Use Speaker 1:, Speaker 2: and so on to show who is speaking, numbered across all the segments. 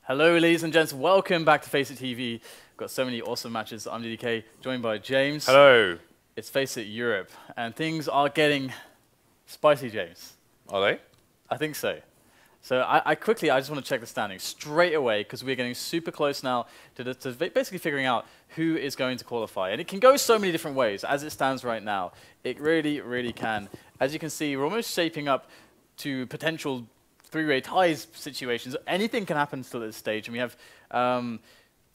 Speaker 1: Hello, ladies and gents. Welcome back to FACEIT TV. Got so many awesome matches. I'm DDK, joined by James.
Speaker 2: Hello.
Speaker 1: It's FACEIT Europe, and things are getting spicy, James.
Speaker 2: Are they?
Speaker 1: I think so. So I just want to check the standings straight away, because we're getting super close now to basically figuring out who is going to qualify. And it can go so many different ways. As it stands right now, it really, really can. As you can see, we're almost shaping up to potential three-way ties situations. Anything can happen still at this stage. And we have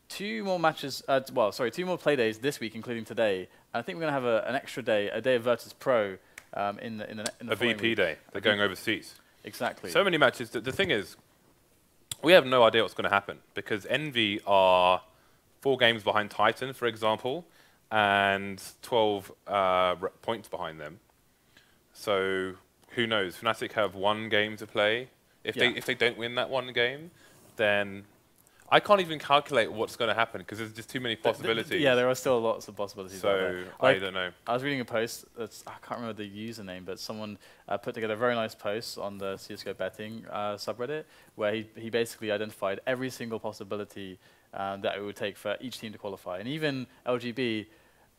Speaker 1: two more matches, two more play days this week, including today. And I think we're going to have an extra day, a day of Virtus.pro in the
Speaker 2: VP
Speaker 1: week.
Speaker 2: day. They're going overseas.
Speaker 1: Exactly.
Speaker 2: So many matches. The thing is, we have no idea what's going to happen because Envy are 4 games behind Titan, for example, and 12 points behind them. So who knows? Fnatic have 1 game to play. If they don't win that 1 game, then I can't even calculate what's going to happen because there's just too many possibilities.
Speaker 1: Yeah, there are still lots of possibilities.
Speaker 2: So
Speaker 1: like,
Speaker 2: I don't know.
Speaker 1: I was reading a post. I can't remember the username, but someone put together a very nice post on the CS:GO betting subreddit where he basically identified every single possibility that it would take for each team to qualify, and even LGB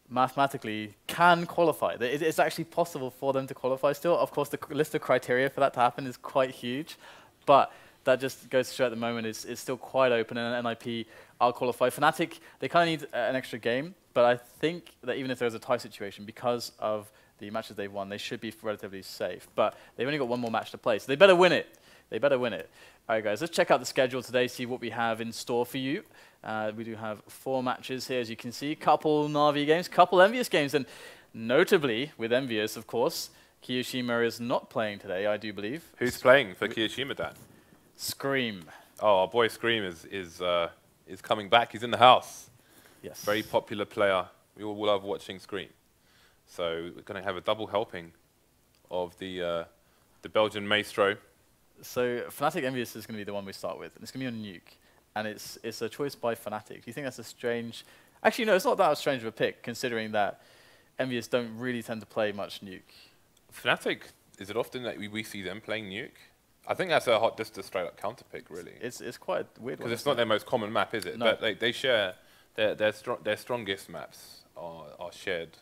Speaker 1: mathematically can qualify. It's actually possible for them to qualify still. Of course, the list of criteria for that to happen is quite huge, but that just goes to show at the moment it's still quite open, and NIP are qualified. Fnatic, they kind of need an extra game, but I think that even if there's a tie situation, because of the matches they've won, they should be relatively safe. But they've only got 1 more match to play, so they better win it. They better win it. All right, guys, let's check out the schedule today, see what we have in store for you. We do have 4 matches here, as you can see. Couple Na'Vi games, couple EnVyUs games, and notably, with EnVyUs, of course, Kiyoshima is not playing today, I do believe.
Speaker 2: Who's playing for Kiyoshima, Dan?
Speaker 1: Scream.
Speaker 2: Oh, our boy Scream is coming back. He's in the house.
Speaker 1: Yes.
Speaker 2: Very popular player. We all love watching Scream. So we're going to have a double helping of the Belgian maestro.
Speaker 1: So Fnatic EnVyUs is going to be the one we start with, and it's going to be on Nuke, and it's a choice by Fnatic. Do you think that's a strange? Actually, no, it's not that strange of a pick, considering that EnVyUs don't really tend to play much Nuke.
Speaker 2: Fnatic, is it often that we see them playing Nuke? I think that's just a straight up counter pick, really.
Speaker 1: It's quite weird.
Speaker 2: Because it's not their most common map, is it?
Speaker 1: No.
Speaker 2: But they share their strongest maps are shared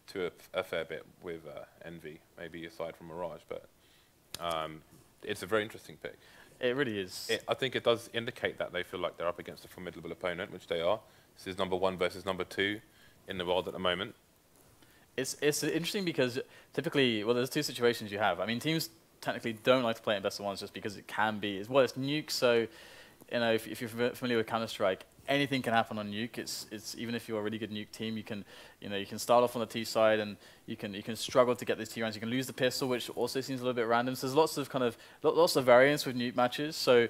Speaker 2: to a fair bit with Envy, maybe aside from Mirage. But it's a very interesting pick.
Speaker 1: It really is.
Speaker 2: I think it does indicate that they feel like they're up against a formidable opponent, which they are. This is number 1 versus number 2 in the world at the moment. It's
Speaker 1: interesting because typically, well, there's 2 situations you have. I mean, teams technically don't like to play in best of 1s just because it can be. Well, it's Nuke, so you know if you're familiar with Counter-Strike, anything can happen on Nuke. It's even if you're a really good Nuke team, you can start off on the T side and you can struggle to get these T rounds. You can lose the pistol, which also seems a little bit random. So there's lots of variance with Nuke matches. So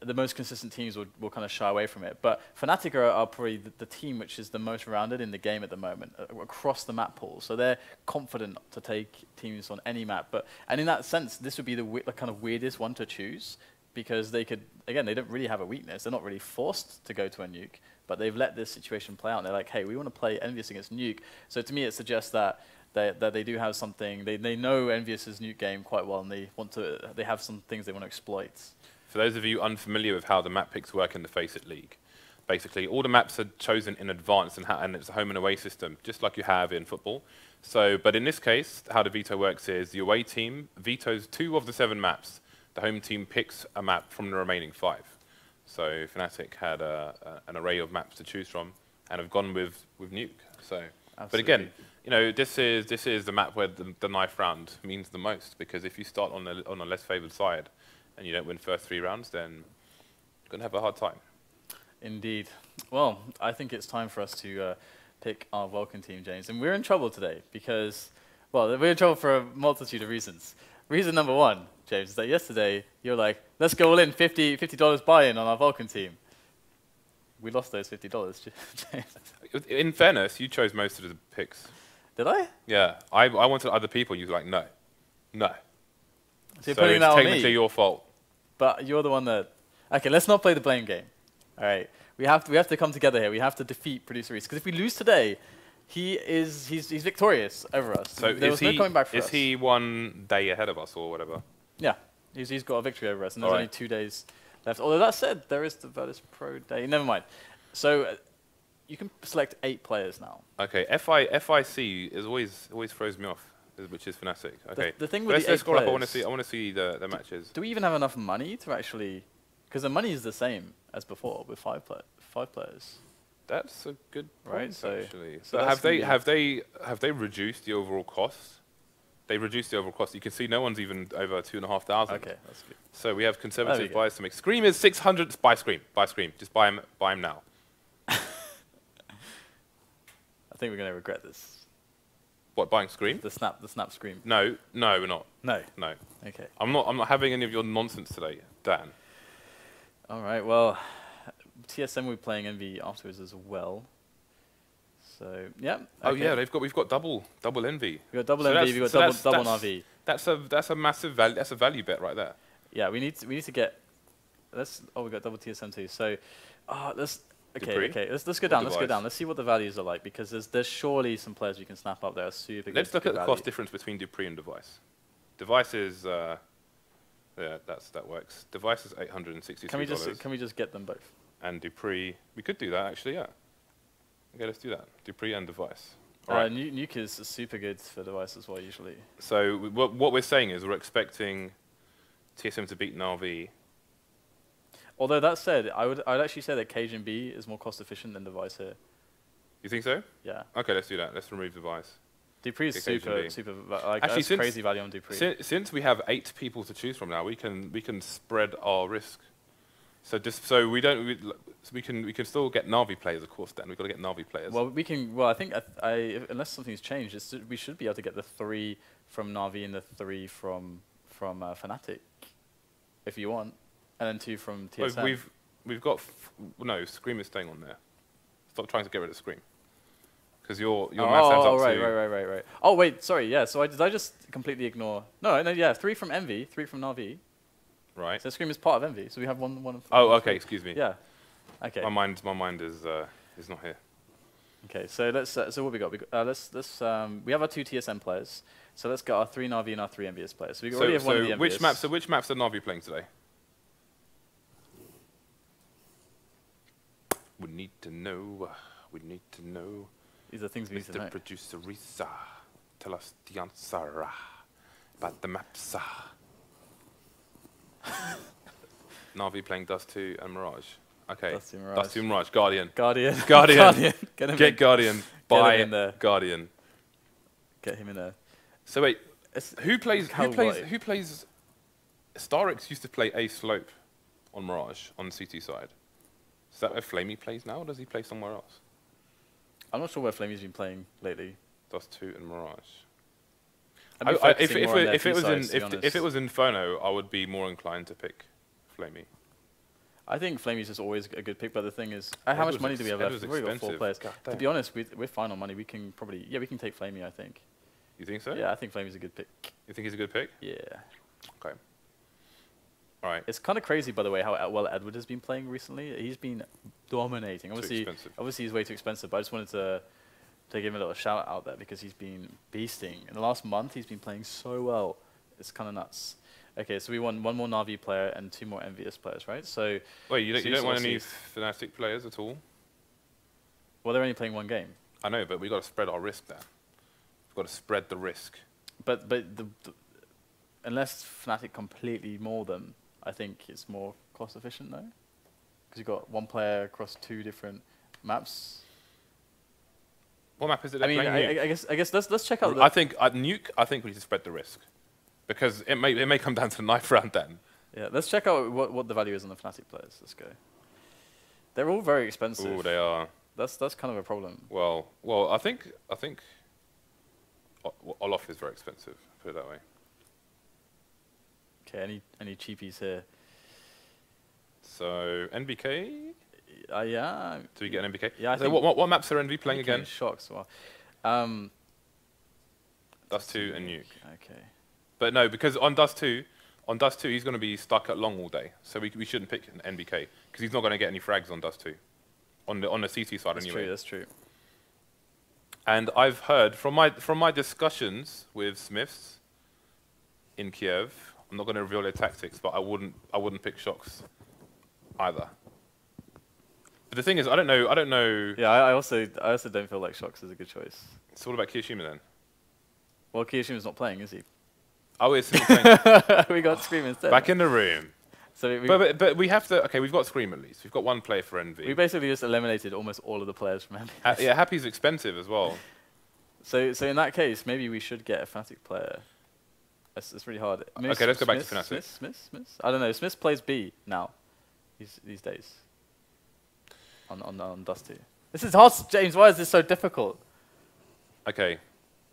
Speaker 1: the most consistent teams will kind of shy away from it. But Fnatic are probably the team which is the most rounded in the game at the moment across the map pool. So they're confident to take teams on any map. And in that sense, this would be the kind of weirdest one to choose because they could, again, they don't really have a weakness. They're not really forced to go to a Nuke, but they've let this situation play out. And they're like, hey, we want to play EnVyUs against Nuke. So to me, it suggests that they do have something. They know EnVyUs' Nuke game quite well, and they have some things they want to exploit.
Speaker 2: For those of you unfamiliar with how the map picks work in the FACEIT League, basically all the maps are chosen in advance and it's a home and away system, just like you have in football. So, but in this case, how the veto works is the away team vetoes 2 of the 7 maps. The home team picks a map from the remaining 5. So Fnatic had an array of maps to choose from and have gone with Nuke. So, absolutely. But again, you know, this is the map where the knife round means the most because if you start on a less favoured side, and you don't win first 3 rounds, then you're going to have a hard time.
Speaker 1: Indeed. Well, I think it's time for us to pick our Vulcan team, James. And we're in trouble today because, well, we're in trouble for a multitude of reasons. Reason number 1, James, is that yesterday you were like, let's go all in, $50 buy-in on our Vulcan team. We lost those $50, James.
Speaker 2: In fairness, you chose most of the picks.
Speaker 1: Did I?
Speaker 2: Yeah. I wanted other people. You were like, no. No.
Speaker 1: So you're putting that on me.
Speaker 2: It's technically your fault.
Speaker 1: But you're the one that... Okay, let's not play the blame game. All right. We have to come together here. We have to defeat Producer Reese. Because if we lose today, he's victorious over us.
Speaker 2: So
Speaker 1: there was no coming back for us.
Speaker 2: Is he 1 day ahead of us or whatever?
Speaker 1: Yeah. He's got a victory over us. And there's only 2 days left. Although that said, there is the Virtus.pro day. Never mind. So you can select 8 players now.
Speaker 2: Okay, FIC is always throws me off, which is Fnatic. Okay,
Speaker 1: the thing with
Speaker 2: let's
Speaker 1: the
Speaker 2: scroll up. I
Speaker 1: 8
Speaker 2: want to see the matches.
Speaker 1: Do we even have enough money to actually? Because the money is the same as before with 5 players.
Speaker 2: That's a good point,
Speaker 1: right. So
Speaker 2: actually.
Speaker 1: so
Speaker 2: But have they reduced the overall cost? They reduced the overall cost. You can see no one's even over 2,500.
Speaker 1: Okay, that's good.
Speaker 2: So we have conservative bias to make. Scream is 600. Buy Scream. Just buy him now.
Speaker 1: I think we're going to regret this.
Speaker 2: What, buying Scream?
Speaker 1: The snap Scream.
Speaker 2: No, we're not.
Speaker 1: No.
Speaker 2: No.
Speaker 1: Okay.
Speaker 2: I'm not having any of your nonsense today, Dan.
Speaker 1: All right. Well, TSM we're playing Envy afterwards as well. So yeah. Okay.
Speaker 2: Oh yeah, we've got double Envy.
Speaker 1: We got double Envy. We got double Navi.
Speaker 2: That's a massive value. That's a value bet right there.
Speaker 1: Yeah, we need to get. We got double TSM too. So, let's. Okay. Let's go down. Let's see what the values are like, because there's surely some players we can snap up that are super good.
Speaker 2: Let's look at the cost difference between Dupree and Device. Device is yeah, that works. Device is $863.
Speaker 1: Can we just get them both?
Speaker 2: And Dupree, we could do that actually. Yeah. Okay, let's do that. Dupree and Device. All right.
Speaker 1: Nuke is super good for Device as well usually.
Speaker 2: So what we're saying is we're expecting TSM to beat Na'Vi.
Speaker 1: Although that said, I'd actually say that KJB is more cost efficient than Device here.
Speaker 2: You think so?
Speaker 1: Yeah.
Speaker 2: Okay, let's do that. Let's remove Device.
Speaker 1: Dupree is super like
Speaker 2: actually,
Speaker 1: that's crazy value on Dupree.
Speaker 2: Since we have 8 people to choose from now, we can spread our risk. So we can still get Na'Vi players, of course. Then we've got to get Na'Vi players.
Speaker 1: Well, we can. Well, I think unless something's changed, we should be able to get the 3 from Na'Vi and the 3 from Fnatic, if you want, and then 2 from TSM.
Speaker 2: Well, we've got no Scream is staying on there. Stop trying to get rid of Scream. Because your math adds up to...
Speaker 1: Right. Oh, wait, sorry, yeah. So did I just completely ignore... No, yeah, 3 from Envy, 3 from Na'Vi.
Speaker 2: Right.
Speaker 1: So Scream is part of Envy, so we have one.
Speaker 2: Oh, okay, excuse me.
Speaker 1: Yeah. Okay.
Speaker 2: My mind is not here.
Speaker 1: Okay, so let's... so what we got? We have our 2 TSM players. So let's get our 3 Na'Vi and our 3 EnVyUs players. So we already have one of the EnVyUs.
Speaker 2: Which maps are Na'Vi playing today? We need to know.
Speaker 1: These are things we need to know.
Speaker 2: Mr. Producer Risa, tell us the answer about the maps. Na'Vi playing Dust 2 and Mirage. Okay. Dust 2 Mirage. Guardian. Get Guardian. Buy Guardian.
Speaker 1: Get him in there.
Speaker 2: So wait, who plays? Starix used to play A Slope on Mirage on the CT side. Is that where Flamey plays now, or does he play somewhere else?
Speaker 1: I'm not sure where Flamey's been playing lately.
Speaker 2: Dust 2 and Mirage. If it was Inferno, I would be more inclined to pick Flamey.
Speaker 1: I think Flamey's just always a good pick, but the thing is, how much money do we have left? We've already got 4 players. To be honest, we're fine on money. We can probably, we can take Flamey, I think.
Speaker 2: You think so?
Speaker 1: Yeah, I think Flamey's a good pick.
Speaker 2: You think he's a good pick?
Speaker 1: Yeah.
Speaker 2: Okay. All right.
Speaker 1: It's kind of crazy, by the way, how well Edouard has been playing recently. He's been dominating. Obviously he's way too expensive, but I just wanted to give him a little shout out there because he's been beasting. In the last month, he's been playing so well. It's kind of nuts. Okay, so we won 1 more Na'Vi player and 2 more EnVyUs players, right? So
Speaker 2: wait, you don't want any Fnatic players at all?
Speaker 1: Well, they're only playing 1 game.
Speaker 2: I know, but we've got to spread our risk there. We've got to spread the risk.
Speaker 1: But unless Fnatic completely maul them, I think it's more cost efficient, though, because you've got 1 player across 2 different maps.
Speaker 2: What map is it?
Speaker 1: I mean, I guess let's check out.
Speaker 2: I think Nuke. I think we need to spread the risk, because it may come down to the knife round then.
Speaker 1: Yeah, let's check out what the value is on the Fnatic players. Let's go. They're all very expensive.
Speaker 2: Oh, they are.
Speaker 1: That's kind of a problem.
Speaker 2: Well, I think Olof is very expensive. Put it that way.
Speaker 1: Okay, any cheapies here?
Speaker 2: So NBK.
Speaker 1: Yeah.
Speaker 2: Do we get an NBK?
Speaker 1: Yeah.
Speaker 2: So what maps are NV playing again?
Speaker 1: Shox. Well,
Speaker 2: Dust 2 and Nuke.
Speaker 1: Okay.
Speaker 2: But no, because on Dust 2, he's going to be stuck at long all day. So we shouldn't pick an NBK because he's not going to get any frags on Dust 2, on the CT side anyway.
Speaker 1: That's true.
Speaker 2: And I've heard from my discussions with SmithZz in Kiev. I'm not going to reveal their tactics, but I wouldn't pick shox either. But the thing is, I don't know.
Speaker 1: Yeah, I also don't feel like shox is a good choice.
Speaker 2: It's all about Kiyoshima then.
Speaker 1: Well, Kiyoshima's not playing, is he?
Speaker 2: Oh, it's playing.
Speaker 1: We got Scream instead.
Speaker 2: Back in the room.
Speaker 1: So
Speaker 2: But we have to. Okay, we've got Scream at least. We've got one player for Envy.
Speaker 1: we basically just eliminated almost all of the players from Envy.
Speaker 2: Yeah, Happy's expensive as well.
Speaker 1: So in that case, maybe we should get a Fnatic player. It's really hard. Maybe
Speaker 2: Okay, let's go back to Fnatic.
Speaker 1: Smith? I don't know. Smith plays B now. These days. On Dust 2. This is hard, James. Why is this so difficult?
Speaker 2: Okay.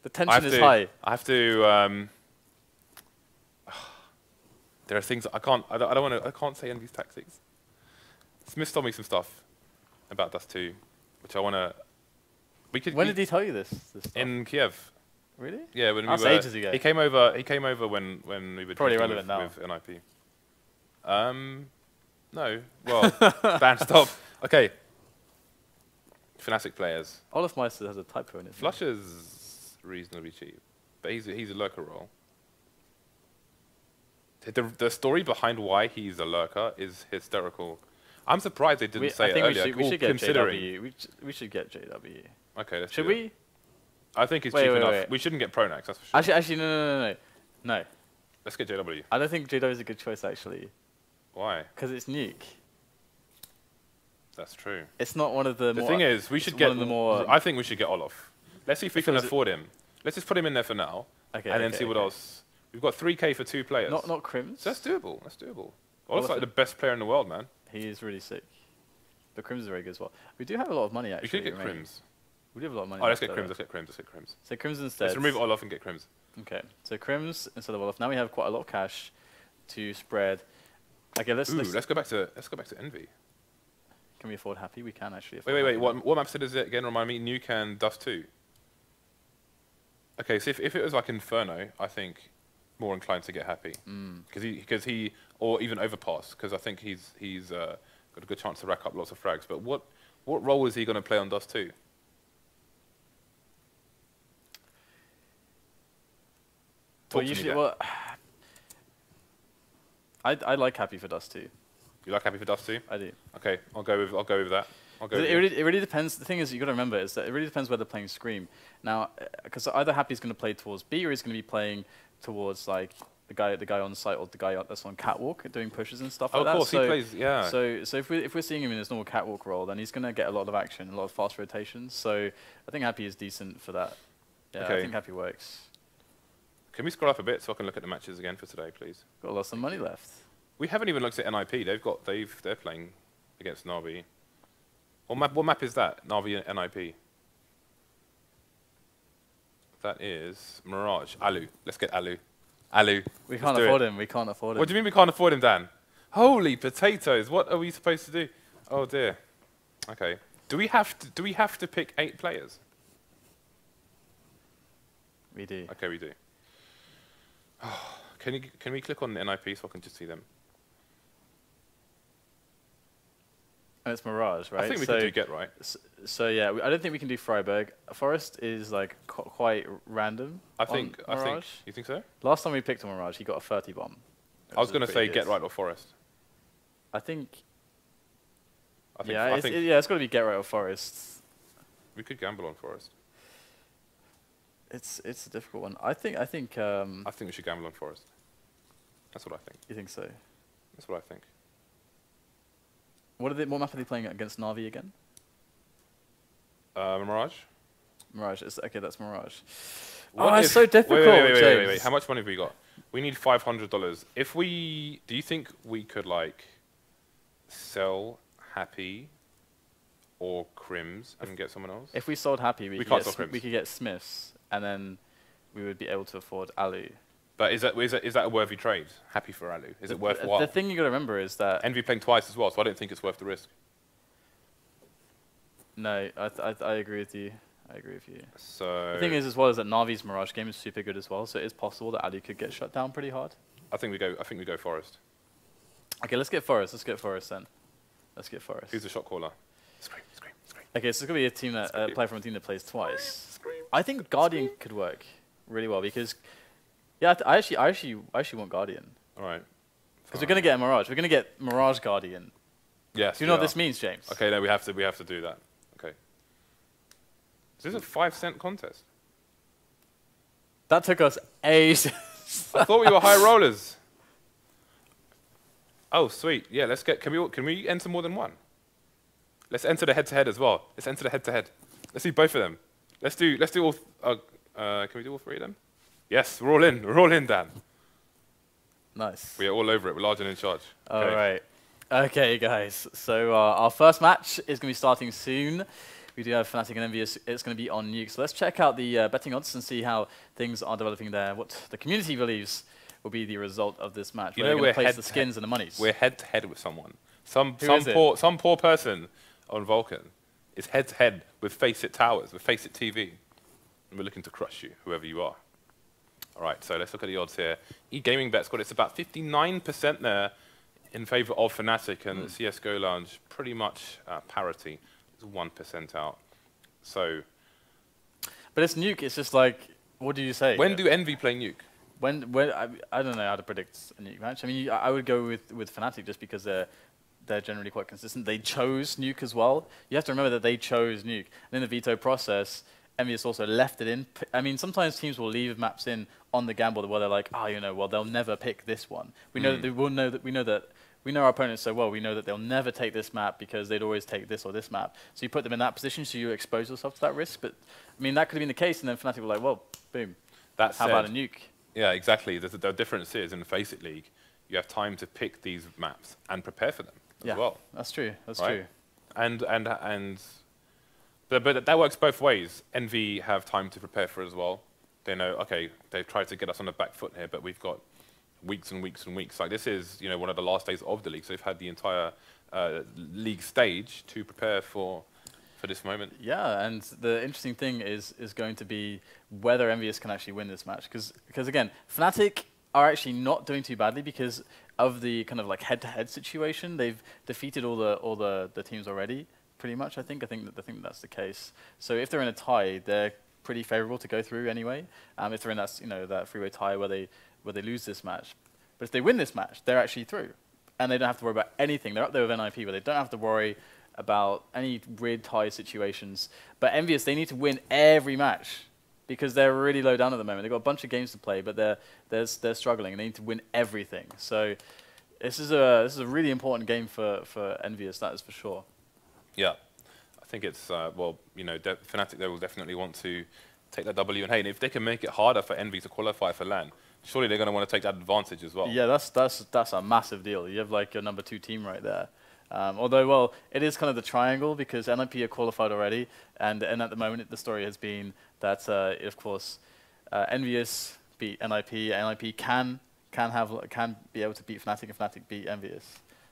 Speaker 1: The tension is high.
Speaker 2: I have to. There are things I can't. I don't want to. I can't say Envy's tactics. Smith told me some stuff about Dust 2, which I want to.
Speaker 1: When did he tell you this stuff?
Speaker 2: In Kiev.
Speaker 1: Really?
Speaker 2: Yeah, when
Speaker 1: That's
Speaker 2: we were.
Speaker 1: ages ago.
Speaker 2: He came over when we were
Speaker 1: Probably
Speaker 2: drinking
Speaker 1: relevant
Speaker 2: with
Speaker 1: now.
Speaker 2: NIP. No. Well, Dan, stop. Okay. Fnatic players.
Speaker 1: Olofmeister has a typo in it.
Speaker 2: Flusha's reasonably cheap, but he's a lurker role. The story behind why he's a lurker is hysterical. I'm surprised they didn't say it earlier.
Speaker 1: We should get
Speaker 2: considering.
Speaker 1: JW. We should get JW.
Speaker 2: Okay, let's
Speaker 1: Should
Speaker 2: do it.
Speaker 1: we?
Speaker 2: I think it's cheap enough. We shouldn't get pronax, that's for sure.
Speaker 1: Actually, no.
Speaker 2: Let's get JW.
Speaker 1: I don't think JW is a good choice actually,
Speaker 2: Why?
Speaker 1: because it's Nuke.
Speaker 2: That's true.
Speaker 1: It's not one of the.
Speaker 2: The thing is, we should get. I think we should get Olof. Let's see if we can afford him. Let's just put him in there for now, and then see what else. We've got 3K for 2 players.
Speaker 1: Not KRIMZ.
Speaker 2: So that's doable. That's doable. Olof's like the best player in the world, man.
Speaker 1: He is really sick. But KRIMZ is very good as well. We do have a lot of money actually.
Speaker 2: We could get KRIMZ.
Speaker 1: We do have a lot of money.
Speaker 2: Oh, let's get KRIMZ. Let's get KRIMZ. Let's get KRIMZ.
Speaker 1: So KRIMZ instead.
Speaker 2: Let's remove Olof and get KRIMZ.
Speaker 1: Okay. So KRIMZ instead of Olof. Now we have quite a lot of cash to spread. Okay, let's go
Speaker 2: back to Envy.
Speaker 1: Can we afford Happy? We can actually.
Speaker 2: Wait. What map set is it again? Remind me. Nuke and Dust 2. Okay, so if it was like Inferno, I think more inclined to get Happy because he or even Overpass because I think he's got a good chance to rack up lots of frags. But what role is he going to play on Dust 2?
Speaker 1: Well, usually, I like Happy for Dust 2.
Speaker 2: You like Happy for Dust 2?
Speaker 1: I do.
Speaker 2: Okay, I'll go with that.
Speaker 1: It really depends. The thing is, you got to remember is that it really depends where they're playing Scream. Now, because either Happy's going to play towards B or he's going to be playing towards like the guy on site or the guy that's on catwalk doing pushes and stuff like that.
Speaker 2: Of course, he plays. Yeah.
Speaker 1: So if we're seeing him in his normal catwalk role, then he's going to get a lot of action, a lot of fast rotations. So I think Happy is decent for that. Yeah,
Speaker 2: okay.
Speaker 1: I think Happy works.
Speaker 2: Can we scroll up a bit so I can look at the matches again for today, please?
Speaker 1: Got lots of money left.
Speaker 2: We haven't even looked at NIP. They're playing against Na'Vi. What map is that? Na'Vi and NIP. That is Mirage. Alu. Let's get Alu. Alu.
Speaker 1: We can't afford him. We can't afford him.
Speaker 2: What do you mean we can't afford him, Dan? Holy potatoes! What are we supposed to do? Oh dear. Okay. Do we have to pick 8 players?
Speaker 1: We do.
Speaker 2: Okay, we do. Can we click on the NIP so I can just see them?
Speaker 1: And it's Mirage, right?
Speaker 2: I think we can do Get Right.
Speaker 1: So yeah, I don't think we can do Freiburg. Forest is like quite random.
Speaker 2: I think. You think so?
Speaker 1: Last time we picked on Mirage, he got a 30 bomb.
Speaker 2: I was going to say Get Right or Forest.
Speaker 1: I think. It's got to be Get Right or Forest.
Speaker 2: We could gamble on Forest.
Speaker 1: It's a difficult one. I think
Speaker 2: we should gamble on Forest. That's what I think.
Speaker 1: You think so?
Speaker 2: That's what I think.
Speaker 1: What map are they playing against Na'Vi again?
Speaker 2: Mirage.
Speaker 1: Mirage. Okay, that's Mirage.
Speaker 2: It's
Speaker 1: so difficult.
Speaker 2: Wait. How much money have we got? We need $500. Do you think we could like sell Happy or KRIMZ and get someone else?
Speaker 1: If we sold Happy, we could get SmithZz, and then we would be able to afford Alu.
Speaker 2: But is that a worthy trade? Happy for Alu? Is it worthwhile?
Speaker 1: The thing you got to remember is that
Speaker 2: Envy playing twice as well, so I don't think it's worth the risk.
Speaker 1: No, I agree with you. I agree with you.
Speaker 2: So
Speaker 1: the thing is, as well, is that Na'Vi's Mirage game is super good as well, so it is possible that Alu could get shut down pretty hard.
Speaker 2: I think we go Forest.
Speaker 1: Okay, let's get Forest. Let's get Forest then. Let's get Forest.
Speaker 2: Who's the shot caller? Scream.
Speaker 1: Okay, so it's gonna be a team that player from a team that plays twice. I think Guardian could work really well because, yeah, I actually want Guardian.
Speaker 2: All right.
Speaker 1: Because we're gonna get a Mirage. We're gonna get Mirage Guardian.
Speaker 2: Yes.
Speaker 1: Do you know what this means, James?
Speaker 2: Okay, no, we have to do that. Okay. Is this a 5-cent contest?
Speaker 1: That took us ages.
Speaker 2: I thought we were high rollers. Oh, sweet. Yeah, let's get. Can we enter more than one? Let's enter the head-to-head as well. Let's enter the head-to-head. Let's do both of them. Let's do all. Can we do all three of them? Yes, we're all in. We're all in, Dan.
Speaker 1: Nice.
Speaker 2: We are all over it. We're large and in charge.
Speaker 1: All right. Okay, guys. So our first match is going to be starting soon. We do have Fnatic and EnVyUs. It's going to be on Nuke. So let's check out the betting odds and see how things are developing there. What the community believes will be the result of this match.
Speaker 2: You know,
Speaker 1: we're going to place the skins and the monies.
Speaker 2: We're head-to-head with someone. Some poor person on Vulcan is head-to-head with FACEIT Towers, with FACEIT TV. And we're looking to crush you, whoever you are. All right, so let's look at the odds here. eGaming bet's got it's about 59% there in favor of Fnatic, and the CSGO Lounge pretty much parity. It's 1% out. So,
Speaker 1: but it's Nuke. It's just like, what do you say?
Speaker 2: When do Envy play Nuke?
Speaker 1: When I don't know how to predict a Nuke match. I mean, I would go with Fnatic just because they're generally quite consistent. They chose Nuke as well. You have to remember that they chose Nuke. And in the veto process, EnVyUs also left it in. I mean, sometimes teams will leave maps in on the gamble where they're like, oh, you know, well, they'll never pick this one. We know that they will know that we know our opponents so well. We know that they'll never take this map because they'd always take this or this map. So you put them in that position, so you expose yourself to that risk. But I mean, that could have been the case, and then Fnatic were like, well, boom.
Speaker 2: How
Speaker 1: about a Nuke? Yeah,
Speaker 2: exactly. The difference is in the FACEIT League, you have time to pick these maps and prepare for them as well.
Speaker 1: That's true. That's
Speaker 2: right?
Speaker 1: true.
Speaker 2: But that works both ways. Envy have time to prepare for it as well. They know, okay, they've tried to get us on the back foot here, but we've got weeks and weeks and weeks. Like this is, you know, one of the last days of the league, so they've had the entire league stage to prepare for this moment.
Speaker 1: Yeah, and the interesting thing is going to be whether EnVyUs can actually win this match, because again, Fnatic are actually not doing too badly because of the kind of like head-to-head situation. They've defeated all the teams already, pretty much. I think that's the case. So if they're in a tie, they're pretty favorable to go through anyway. If they're in that that three-way tie where they lose this match, but if they win this match, they're actually through, and they don't have to worry about anything. They're up there with NIP, but they don't have to worry about any weird tie situations. But EnVyUs, they need to win every match because they're really low down at the moment. They've got a bunch of games to play, but they're struggling, and they need to win everything. So this is a really important game for EnVyUs, that is for sure.
Speaker 2: Yeah, I think it's well, you know, Fnatic they will definitely want to take that W, and hey, if they can make it harder for Envy to qualify for LAN, surely they're going to want to take that advantage as well.
Speaker 1: Yeah, that's a massive deal. You have like your number 2 team right there. Although, well, it is kind of the triangle because NIP are qualified already, and at the moment the story has been that, of course, EnVyUs beat NIP. NIP can be able to beat Fnatic, and Fnatic beat EnVyUs.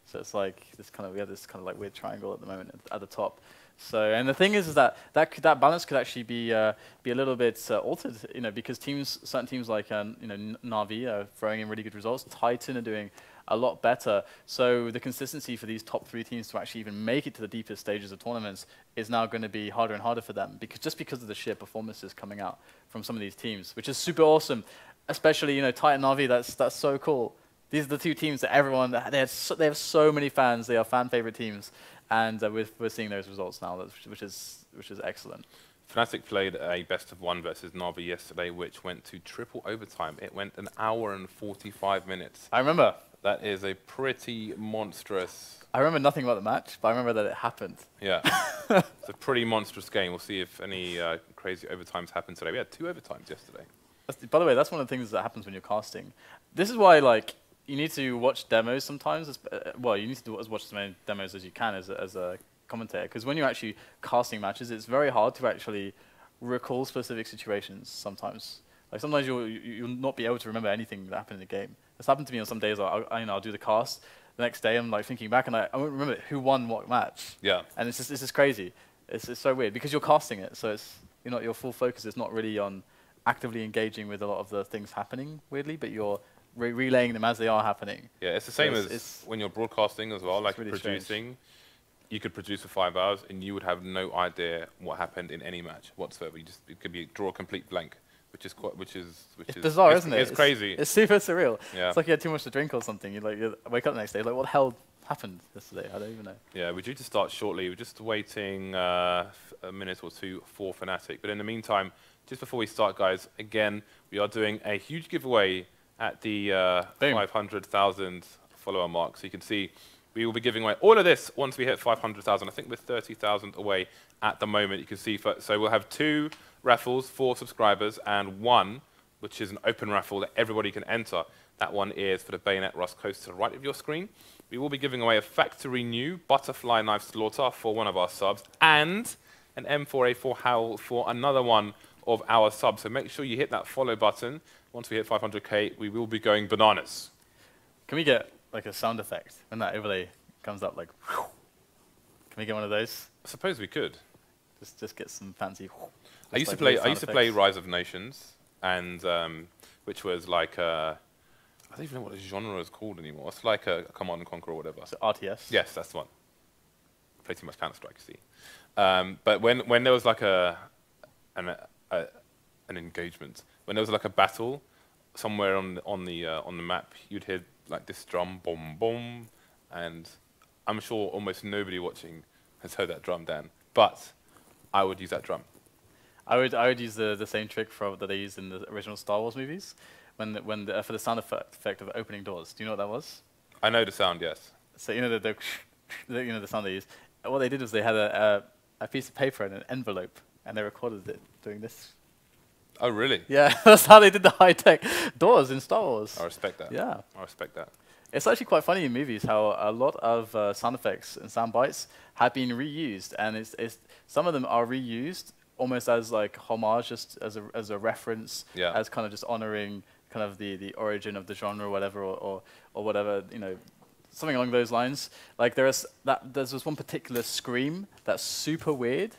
Speaker 1: So it's like we have this kind of like weird triangle at the moment at the top. So, and the thing is that balance could actually be a little bit altered, you know, because certain teams like Na'Vi are throwing in really good results. Titan are doing a lot better. So the consistency for these top 3 teams to actually even make it to the deepest stages of tournaments is now going to be harder and harder for them because of the sheer performances coming out from some of these teams, which is super awesome. Especially Titan Na'Vi, that's so cool. These are the 2 teams that everyone they have so many fans. They are fan favorite teams. And we're seeing those results now, which is excellent.
Speaker 2: Fnatic played a best-of-1 versus Na'Vi yesterday, which went to triple overtime. It went 1 hour and 45 minutes.
Speaker 1: I remember.
Speaker 2: That is a pretty monstrous...
Speaker 1: I remember nothing about the match, but I remember that it happened.
Speaker 2: Yeah. It's a pretty monstrous game. We'll see if any crazy overtimes happen today. We had 2 overtimes yesterday.
Speaker 1: By the way, that's one of the things that happens when you're casting. This is why, like, you need to watch demos sometimes. Well, you need to watch as many demos as you can as a commentator, because when you're actually casting matches, it's very hard to actually recall specific situations sometimes. Like sometimes you'll not be able to remember anything that happened in the game. It's happened to me on some days. I'll do the cast. The next day, I'm like thinking back, and I won't remember who won what match. Yeah. And it's just crazy. It's so weird because you're casting it, so it's your full focus is not really on actively engaging with a lot of the things happening weirdly, but you're relaying them as they are happening.
Speaker 2: Yeah, it's the same as when you're broadcasting as well, like really producing. Strange. You could produce for 5 hours and you would have no idea what happened in any match whatsoever. It could be draw a complete blank, which is
Speaker 1: bizarre, isn't it?
Speaker 2: It's crazy.
Speaker 1: It's super surreal.
Speaker 2: Yeah.
Speaker 1: It's like you had too much to drink or something. You wake up the next day, like, what the hell happened yesterday? I don't even know.
Speaker 2: Yeah, we're due to start shortly. We're just waiting a minute or two for Fnatic. But in the meantime, just before we start, guys, again, we are doing a huge giveaway at the 500,000 follower mark. So you can see we will be giving away all of this once we hit 500,000. I think we're 30,000 away at the moment. You can see, so we'll have 2 raffles for subscribers and 1, which is an open raffle that everybody can enter. That one is for the Bayonet Rust Coast to the right of your screen. We will be giving away a factory new Butterfly Knife Slaughter for one of our subs and an M4A4 Howl for another one of our subs. So make sure you hit that follow button. Once we hit 500k, we will be going bananas.
Speaker 1: Can we get like a sound effect when that overlay comes up? Like, whew? Can we get one of those?
Speaker 2: I suppose we could.
Speaker 1: Just get some fancy. Whew,
Speaker 2: I used to play Rise of Nations, and which was like I don't even know what the genre is called anymore. It's like a Command and Conquer or whatever.
Speaker 1: So RTS.
Speaker 2: Yes, that's the one. I play too much Counter-Strike, you see. But when there was like an engagement, when there was like a battle somewhere on the map, you'd hear like this drum, boom, boom, and I'm sure almost nobody watching has heard that drum, Dan. But I would use that drum.
Speaker 1: I would use the same trick that they used in the original Star Wars movies, for the sound effect of opening doors. Do you know what that was?
Speaker 2: I know the sound, yes.
Speaker 1: So you know the sound they used. What they did was they had a piece of paper and an envelope, and they recorded it doing this.
Speaker 2: Oh, really?
Speaker 1: Yeah, that's how they did the high-tech doors in Star Wars.
Speaker 2: I respect that.
Speaker 1: Yeah.
Speaker 2: I respect that.
Speaker 1: It's actually quite funny in movies how a lot of sound effects and sound bites have been reused, and some of them are reused almost as like homage, just as a reference, as kind of just honoring kind of the origin of the genre or whatever, or whatever, you know, something along those lines. Like there's this one particular scream that's super weird,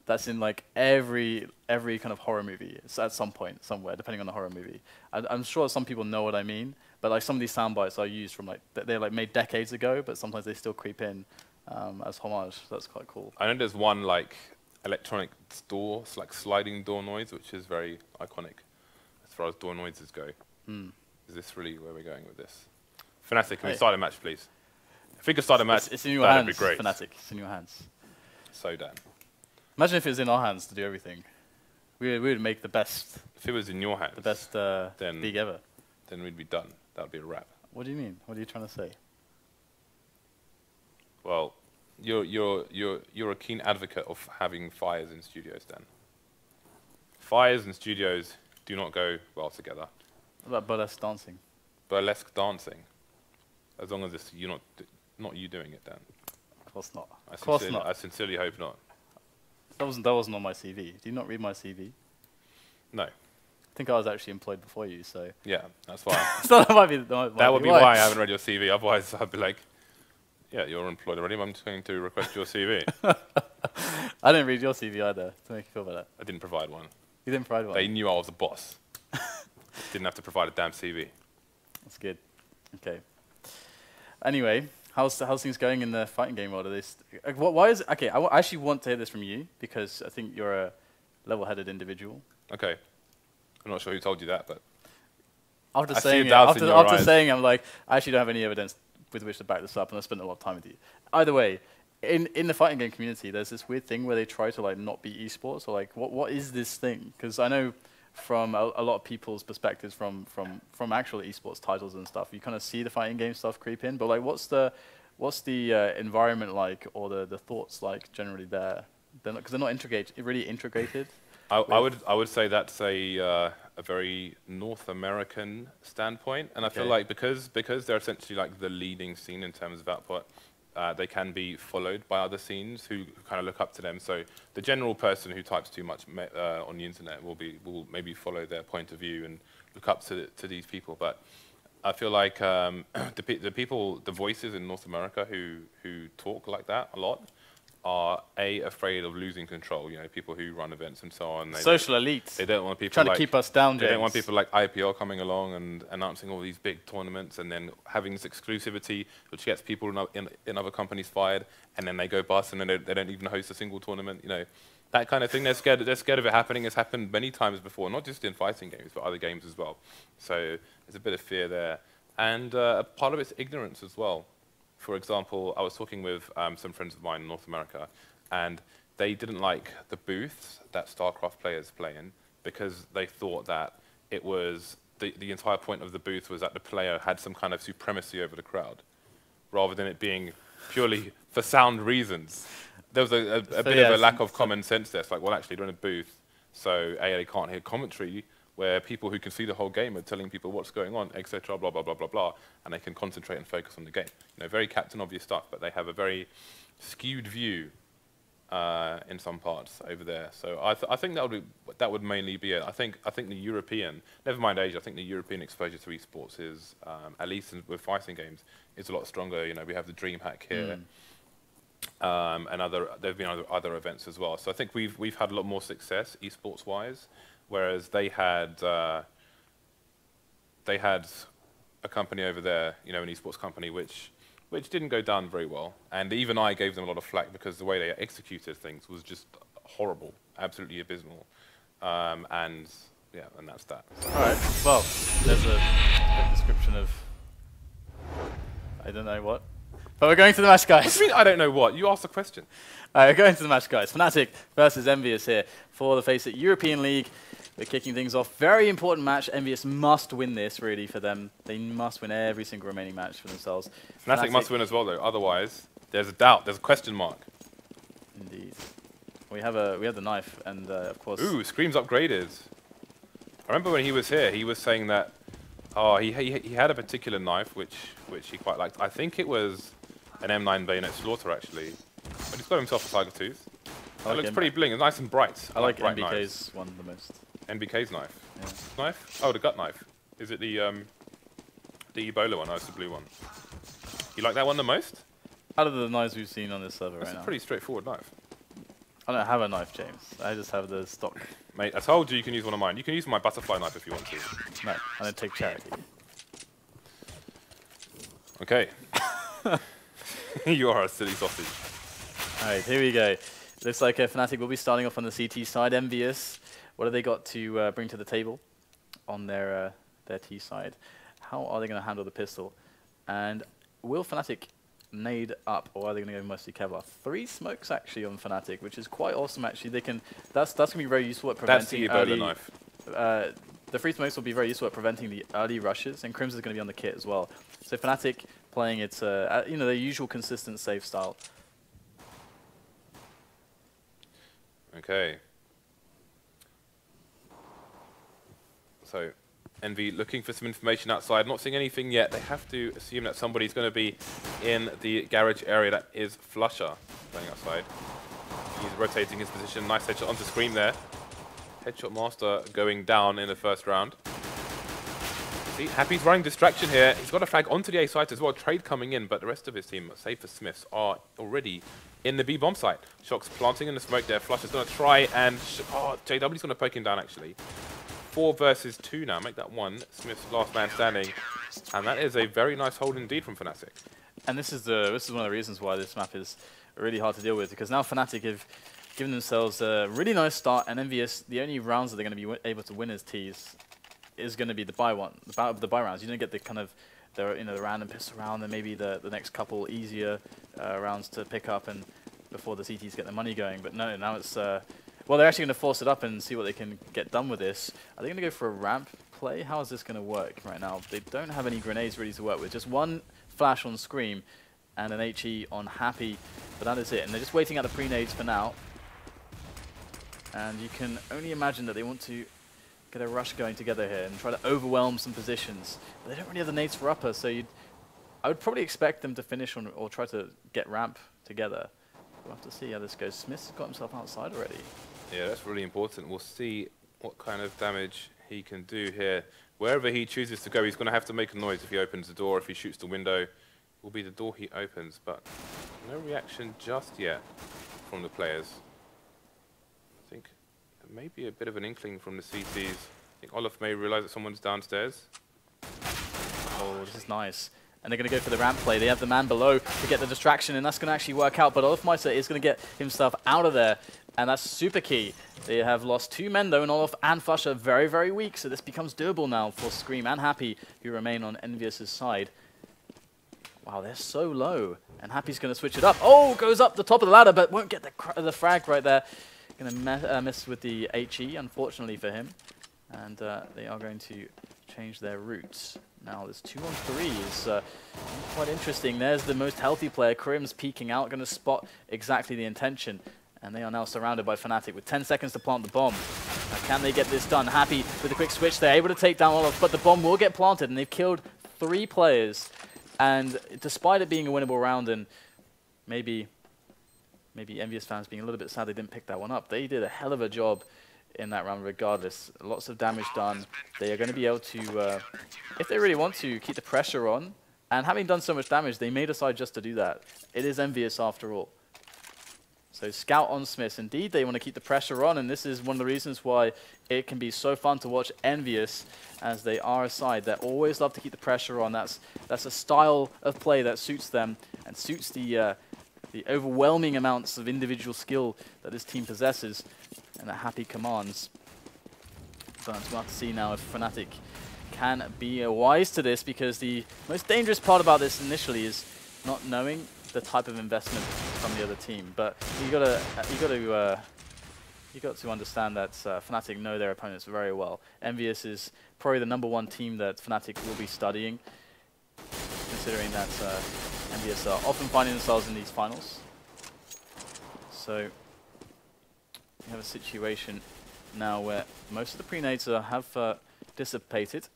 Speaker 1: that's in like every kind of horror movie at some point, somewhere, depending on the horror movie. I'm sure some people know what I mean, but like some of these sound bites are used from like, they're like made decades ago, but sometimes they still creep in as homage. So that's quite cool.
Speaker 2: I know there's one like electronic door, like sliding door noise, which is very iconic as far as door noises go. Is this really where we're going with this? Fnatic, can we start a match, please? If we could start a match,
Speaker 1: it's in your hands,
Speaker 2: that'd be great.
Speaker 1: Fnatic, it's in your hands.
Speaker 2: So, Dan.
Speaker 1: Imagine if it was in our hands to do everything. We would make the best.
Speaker 2: If it was in your hands,
Speaker 1: the best league ever.
Speaker 2: Then we'd be done. That would be a wrap.
Speaker 1: What do you mean? What are you trying to say?
Speaker 2: Well, you're a keen advocate of having fires in studios, Dan. Fires and studios do not go well together.
Speaker 1: What about burlesque dancing?
Speaker 2: Burlesque dancing. As long as it's not you doing it, Dan.
Speaker 1: Of course not.
Speaker 2: I sincerely hope not.
Speaker 1: That wasn't on my CV. Do you not read my CV?
Speaker 2: No.
Speaker 1: I think I was actually employed before you, so.
Speaker 2: Yeah, that's why.
Speaker 1: So that might be.
Speaker 2: That would be why I haven't read your CV. Otherwise, I'd be like, yeah, you're employed already. I'm just going to request your CV.
Speaker 1: I didn't read your CV either to make you feel better.
Speaker 2: I didn't provide one.
Speaker 1: You didn't provide one?
Speaker 2: They knew I was a boss. Didn't have to provide a damn CV.
Speaker 1: That's good. Okay. Anyway, how's things going in the fighting game world? Why is okay? I actually want to hear this from you because I think you're a level-headed individual.
Speaker 2: Okay. I'm not sure who told you that, but
Speaker 1: after
Speaker 2: I
Speaker 1: saying
Speaker 2: see after
Speaker 1: saying, I'm like, I actually don't have any evidence with which to back this up, and I spent a lot of time with you. Either way, in the fighting game community, there's this weird thing where they try to like not be esports, or like what is this thing? Because I know from a lot of people's perspectives from actual esports titles and stuff, you kind of see the fighting game stuff creep in, but like what's the environment like, or the thoughts like generally there? Because they're not really integrated.
Speaker 2: I would say that's a very North American standpoint, and I feel like because they're essentially like the leading scene in terms of output, they can be followed by other scenes who kind of look up to them. So the general person who types too much on the internet will maybe follow their point of view and look up to these people. But I feel like the voices in North America who talk like that a lot are afraid of losing control. You know, people who run events and so on.
Speaker 1: Social elites.
Speaker 2: They don't want people
Speaker 1: trying to keep us down.
Speaker 2: They don't want people like IPL coming along and announcing all these big tournaments and then having this exclusivity, which gets people in other companies fired, and then they go bust and then they don't even host a single tournament. You know, that kind of thing. They're scared of it happening. It's happened many times before, not just in fighting games, but other games as well. So there's a bit of fear there, and part of it's ignorance as well. For example, I was talking with some friends of mine in North America, and they didn't like the booths that StarCraft players play in because they thought that it was the entire point of the booth was that the player had some kind of supremacy over the crowd, rather than it being purely for sound reasons. There was a bit of a lack of common sense there. It's like, well, actually, they're in a booth, so they can't hear commentary, where people who can see the whole game are telling people what's going on, etc., blah, blah, blah, blah, blah, and they can concentrate and focus on the game. You know, very Captain Obvious stuff, but they have a very skewed view in some parts over there. So I think that would mainly be it. I think the European, never mind Asia, I think the European exposure to esports is, at least with fighting games, is a lot stronger. You know, we have the DreamHack here, and there've been other events as well. So I think we've had a lot more success esports wise. Whereas they had a company over there, you know, an esports company, which didn't go down very well. And even I gave them a lot of flack because the way they executed things was just horrible, absolutely abysmal. And that's that. So.
Speaker 1: All right. Well, there's a description of I don't know what. But we're going to the match, guys.
Speaker 2: What do you mean, I don't know what? You asked the question.
Speaker 1: All right, we're going to the match, guys. Fnatic versus EnVyUs here for the FACEIT European League. We're kicking things off. Very important match. EnVyUs must win this, really, for them. They must win every single remaining match for themselves.
Speaker 2: Fnatic must win as well, though. Otherwise, there's a doubt. There's a question mark.
Speaker 1: Indeed. We have the knife, and of course.
Speaker 2: Ooh, Scream's upgraded. I remember when he was here, he was saying that. Oh, he had a particular knife which he quite liked. I think it was an M9 bayonet slaughter, actually. But he's got himself a Tiger Tooth. It looks pretty bling. It's nice and bright.
Speaker 1: I like
Speaker 2: bright
Speaker 1: NBK's
Speaker 2: knives.
Speaker 1: one the most.
Speaker 2: NBK's knife.
Speaker 1: Yeah.
Speaker 2: Knife? Oh, the gut knife. Is it the Ebola one? Oh, it's the blue one. You like that one the most?
Speaker 1: Out of the knives we've seen on this server
Speaker 2: That's
Speaker 1: right now.
Speaker 2: a pretty straightforward knife.
Speaker 1: I don't have a knife, James. I just have the stock.
Speaker 2: Mate, I told you can use one of mine. You can use my butterfly knife if you want to.
Speaker 1: No, I don't take charity.
Speaker 2: Okay. You are a silly sausage.
Speaker 1: All right, here we go. Looks like Fnatic will be starting off on the CT side. EnVyUs, what have they got to bring to the table on their T side? How are they going to handle the pistol? And will Fnatic nade up, or are they going to go mostly Kevlar? 3 smokes actually on Fnatic, which is quite awesome. Actually, they can. That's going to be very useful at preventing.
Speaker 2: That's the Ebola knife.
Speaker 1: The 3 smokes will be very useful at preventing the early rushes, and KRIMZ is going to be on the kit as well. So Fnatic playing its, their usual consistent safe style.
Speaker 2: Okay. So, Envy looking for some information outside, not seeing anything yet. They have to assume that somebody's going to be in the garage area. That is flusha playing outside. He's rotating his position. Nice headshot onto Scream there. Headshot Master going down in the first round. See, Happy's running distraction here. He's got a flag onto the A site as well. Trade coming in, but the rest of his team, save for SmithZz, are already in the B bomb site. shox planting in the smoke there. Flush is going to try and... JW's going to poke him down, actually. 4 versus 2 now. Make that 1. SmithZz last man standing. And that is a very nice hold indeed from Fnatic.
Speaker 1: And this is one of the reasons why this map is really hard to deal with, because now Fnatic have given themselves a really nice start, and EnVyUs, the only rounds that they're going to be able to win as Ts is going to be the buy rounds. You don't get the kind of the random pistol round, and maybe the next couple easier rounds to pick up and before the CTs get their money going. But no, now it's well, they're actually going to force it up and see what they can get done with this. Are they going to go for a ramp play? How is this going to work right now? They don't have any grenades ready to work with. Just 1 flash on Scream and an HE on Happy, but that is it. And they're just waiting out the pre-nades for now. And you can only imagine that they want to get a rush going together here and try to overwhelm some positions. But they don't really have the nades for upper, so I would probably expect them to finish on or try to get ramp together. We'll have to see how this goes. SmithZz got himself outside already.
Speaker 2: Yeah, that's really important. We'll see what kind of damage he can do here. Wherever he chooses to go, he's going to have to make a noise if he opens the door. If he shoots the window, it will be the door he opens. But no reaction just yet from the players. I think there may be a bit of an inkling from the CTs. I think Olof may realize that someone's downstairs.
Speaker 1: Oh, this is nice. And they're going to go for the ramp play. They have the man below to get the distraction, and that's going to actually work out. But olofmeister is going to get himself out of there, and that's super key. They have lost 2 men, though, and Olof and flusha very, very weak. So this becomes doable now for Scream and Happy, who remain on EnVyUs' side. Wow, they're so low. And Happy's going to switch it up. Oh, goes up the top of the ladder, but won't get the frag right there. Going to miss with the HE, unfortunately for him. And they are going to change their routes. Now this 2-on-3 is quite interesting. There's the most healthy player, KRIMZ, peeking out, going to spot exactly the intention. And they are now surrounded by Fnatic with 10 seconds to plant the bomb. Now, can they get this done? Happy with a quick switch. They're able to take down Olof, but the bomb will get planted, and they've killed 3 players. And despite it being a winnable round, and maybe EnVyUs fans being a little bit sad they didn't pick that one up, they did a hell of a job in that round regardless. Lots of damage done. They are going to be able to, if they really want to, keep the pressure on. And having done so much damage, they may decide just to do that. It is EnVyUs after all. So Scout on SmithZz. Indeed, they want to keep the pressure on, and this is one of the reasons why it can be so fun to watch EnVyUs, as they are a side that always love to keep the pressure on. That's a style of play that suits them and suits the overwhelming amounts of individual skill that this team possesses and that Happy commands. So we'll have to see now if Fnatic can be wise to this, because the most dangerous part about this initially is not knowing the type of investment from the other team. But you got to understand that Fnatic know their opponents very well. EnVyUs is probably the #1 team that Fnatic will be studying, considering that EnVyUs are often finding themselves in these finals. So we have a situation now where most of the pre-nades have dissipated.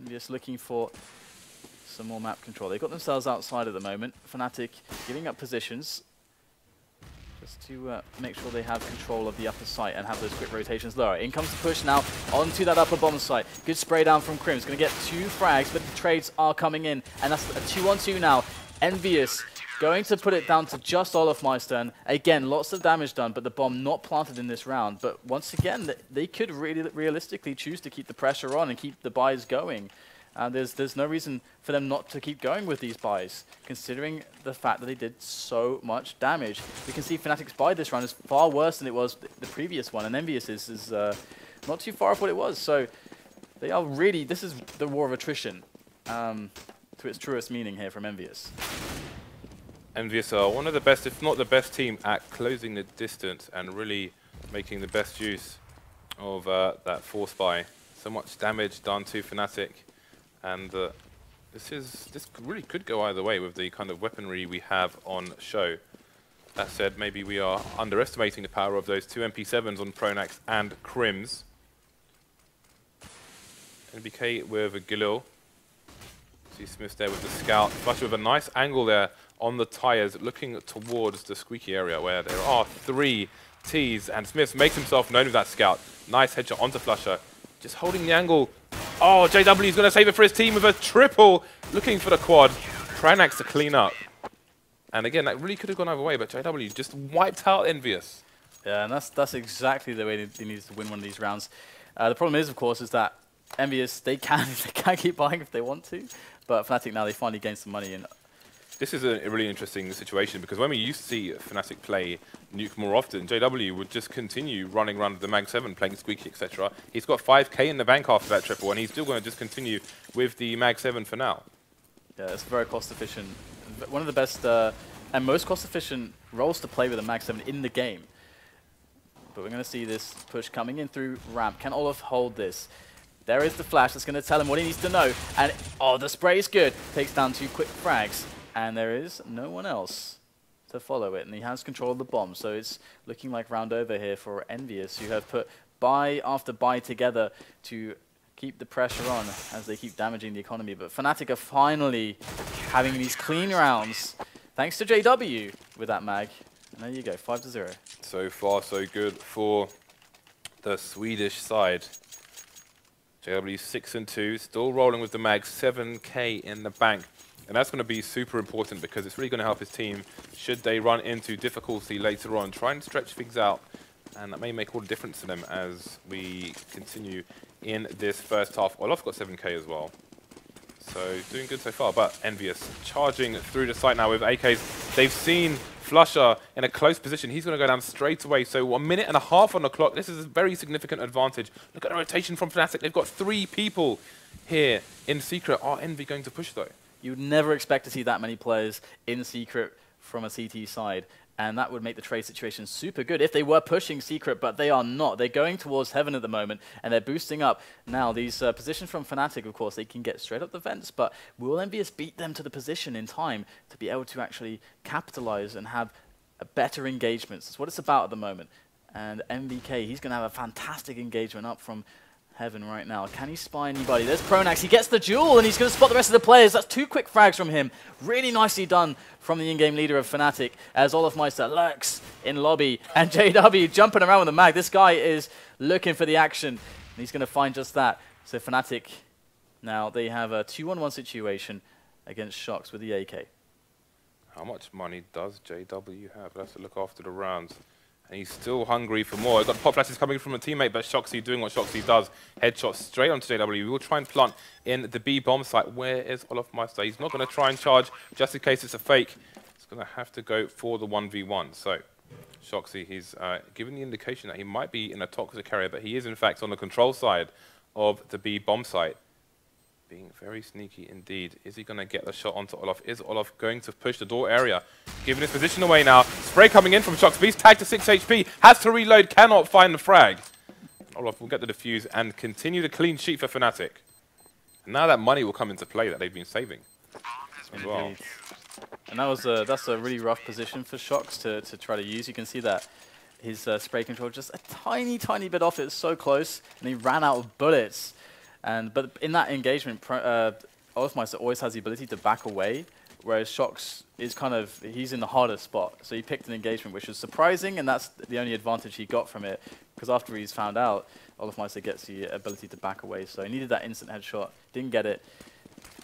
Speaker 1: EnVyUs looking for some more map control. They've got themselves outside at the moment. Fnatic giving up positions just to make sure they have control of the upper site and have those quick rotations lower. In comes the push now onto that upper bomb site. Good spray down from KRIMZ. Going to get 2 frags, but the trades are coming in. And that's a 2-on-2 now. EnVyUs going to put it down to just olofmeister. And again, lots of damage done, but the bomb not planted in this round. But once again, they could really realistically choose to keep the pressure on and keep the buys going. There's no reason for them not to keep going with these buys, considering the fact that they did so much damage. We can see Fnatic's buy this round is far worse than it was the previous one, and EnVyUs is not too far off what it was. So they are really, this is the war of attrition to its truest meaning here from EnVyUs.
Speaker 2: EnVyUs are one of the best, if not the best team at closing the distance and really making the best use of that force buy. So much damage done to Fnatic. And this really could go either way with the kind of weaponry we have on show. That said, maybe we are underestimating the power of those 2 MP7s on pronax and KRIMZ. NBK with a Gilil. See SmithZz there with the scout. flusha with a nice angle there on the tires, looking towards the squeaky area where there are 3 Ts. And SmithZz makes himself known with that scout. Nice headshot onto flusha. Just holding the angle. Oh, JW is going to save it for his team with a triple. Looking for the quad. pronax to clean up. And again, that really could have gone either way, but JW just wiped out EnVyUs.
Speaker 1: Yeah, and that's exactly the way they needed to win one of these rounds. The problem is, of course, is that EnVyUs, they can keep buying if they want to, but Fnatic now, they finally gained some money. And
Speaker 2: this is a really interesting situation, because when we used to see Fnatic play Nuke more often, JW would just continue running around with the Mag 7, playing Squeaky, etc. He's got 5k in the bank after that triple, and he's still going to just continue with the Mag 7 for now.
Speaker 1: Yeah, it's very cost efficient. One of the best and most cost efficient roles to play with a Mag 7 in the game. But we're going to see this push coming in through ramp. Can Olof hold this? There is the flash that's going to tell him what he needs to know. And oh, the spray is good. Takes down 2 quick frags. And there is no one else to follow it. And he has control of the bomb. So it's looking like round over here for EnVyUs, who have put buy after buy together to keep the pressure on as they keep damaging the economy. But Fnatic are finally having these clean rounds, thanks to JW with that mag. And there you go, 5-0.
Speaker 2: So far, so good for the Swedish side. JW 6-2, still rolling with the mag, 7k in the bank. And that's going to be super important, because it's really going to help his team should they run into difficulty later on. Try and stretch things out, and that may make all the difference to them as we continue in this first half. Olof got 7k as well, so doing good so far. But EnVyUs charging through the site now with AKs. They've seen flusha in a close position. He's going to go down straight away. So 1.5 minutes on the clock. This is a very significant advantage. Look at the rotation from Fnatic. They've got 3 people here in secret. Are Envy going to push though?
Speaker 1: You would never expect to see that many players in Secret from a CT side. And that would make the trade situation super good if they were pushing Secret, but they are not. They're going towards Heaven at the moment, and they're boosting up. Now, these positions from Fnatic, of course, they can get straight up the vents, but will EnVyUs beat them to the position in time to be able to actually capitalize and have a better engagements? That's what it's about at the moment. And NBK, he's going to have a fantastic engagement up from Heaven right now. Can he spy anybody? There's pronax. He gets the duel, and he's going to spot the rest of the players. That's 2 quick frags from him. Really nicely done from the in-game leader of Fnatic, as Olofmeister lurks in lobby, and JW jumping around with the mag. This guy is looking for the action, and he's going to find just that. So Fnatic, now they have a 2-on-1 situation against shox with the AK.
Speaker 2: How much money does JW have? Let's look after the rounds. And he's still hungry for more. He's got pop flashes coming from a teammate, but shoxy doing what shoxy does. Headshot straight onto JW. We will try and plant in the B bomb site. Where is Olofmeister? He's not going to try and charge just in case it's a fake. He's going to have to go for the 1v1. So shoxy, he's given the indication that he might be in a toxic area, but he is in fact on the control side of the B bomb site. Being very sneaky indeed. Is he going to get the shot onto Olof? Is Olof going to push the door area? Giving his position away now. Spray coming in from shox. Beast tagged to 6 HP. Has to reload. Cannot find the frag. Olof will get the defuse and continue the clean sheet for Fnatic. And now that money will come into play that they've been saving as well.
Speaker 1: And that was that's a really rough position for shox to try to use. You can see that his spray control just a tiny bit off. It's so close, and he ran out of bullets. But in that engagement, Olofmeister always has the ability to back away, whereas shox is he's in the hardest spot. So he picked an engagement, which was surprising, and that's the only advantage he got from it. Because after he's found out, Olofmeister gets the ability to back away. So he needed that instant headshot, didn't get it,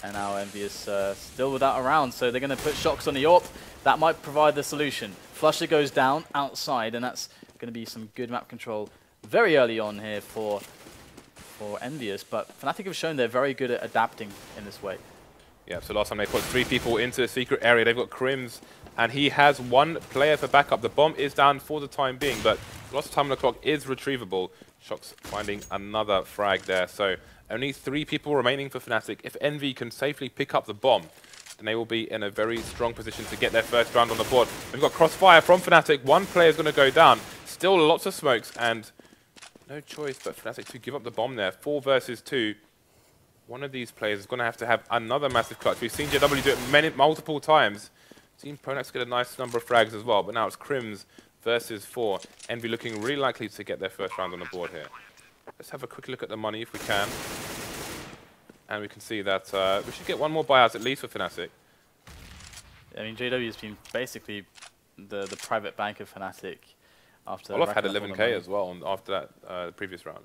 Speaker 1: and now EnVyUs still without a round. So they're going to put shox on the AWP. That might provide the solution. flusha goes down outside, and that's going to be some good map control very early on here for EnVyUs, but Fnatic have shown they're very good at adapting in this way.
Speaker 2: Yeah, so last time they put 3 people into the secret area, they've got KRIMZ, and he has 1 player for backup. The bomb is down for the time being, but lots of time on the clock is retrievable. shox finding another frag there, so only 3 people remaining for Fnatic. If Envy can safely pick up the bomb, then they will be in a very strong position to get their first round on the board. We've got crossfire from Fnatic. 1 player is going to go down. Still lots of smokes, and no choice but Fnatic to give up the bomb there. 4 versus 2. One of these players is going to have another massive clutch. We've seen JW do it multiple times. Seen pronax get a nice number of frags as well, but now it's KRIMZ versus 4. Envy looking really likely to get their first round on the board here. Let's have a quick look at the money if we can. And we can see that we should get 1 more buyout at least for Fnatic.
Speaker 1: I mean, JW has been basically the private bank of Fnatic. After
Speaker 2: Olof had 11k as well after that the previous round.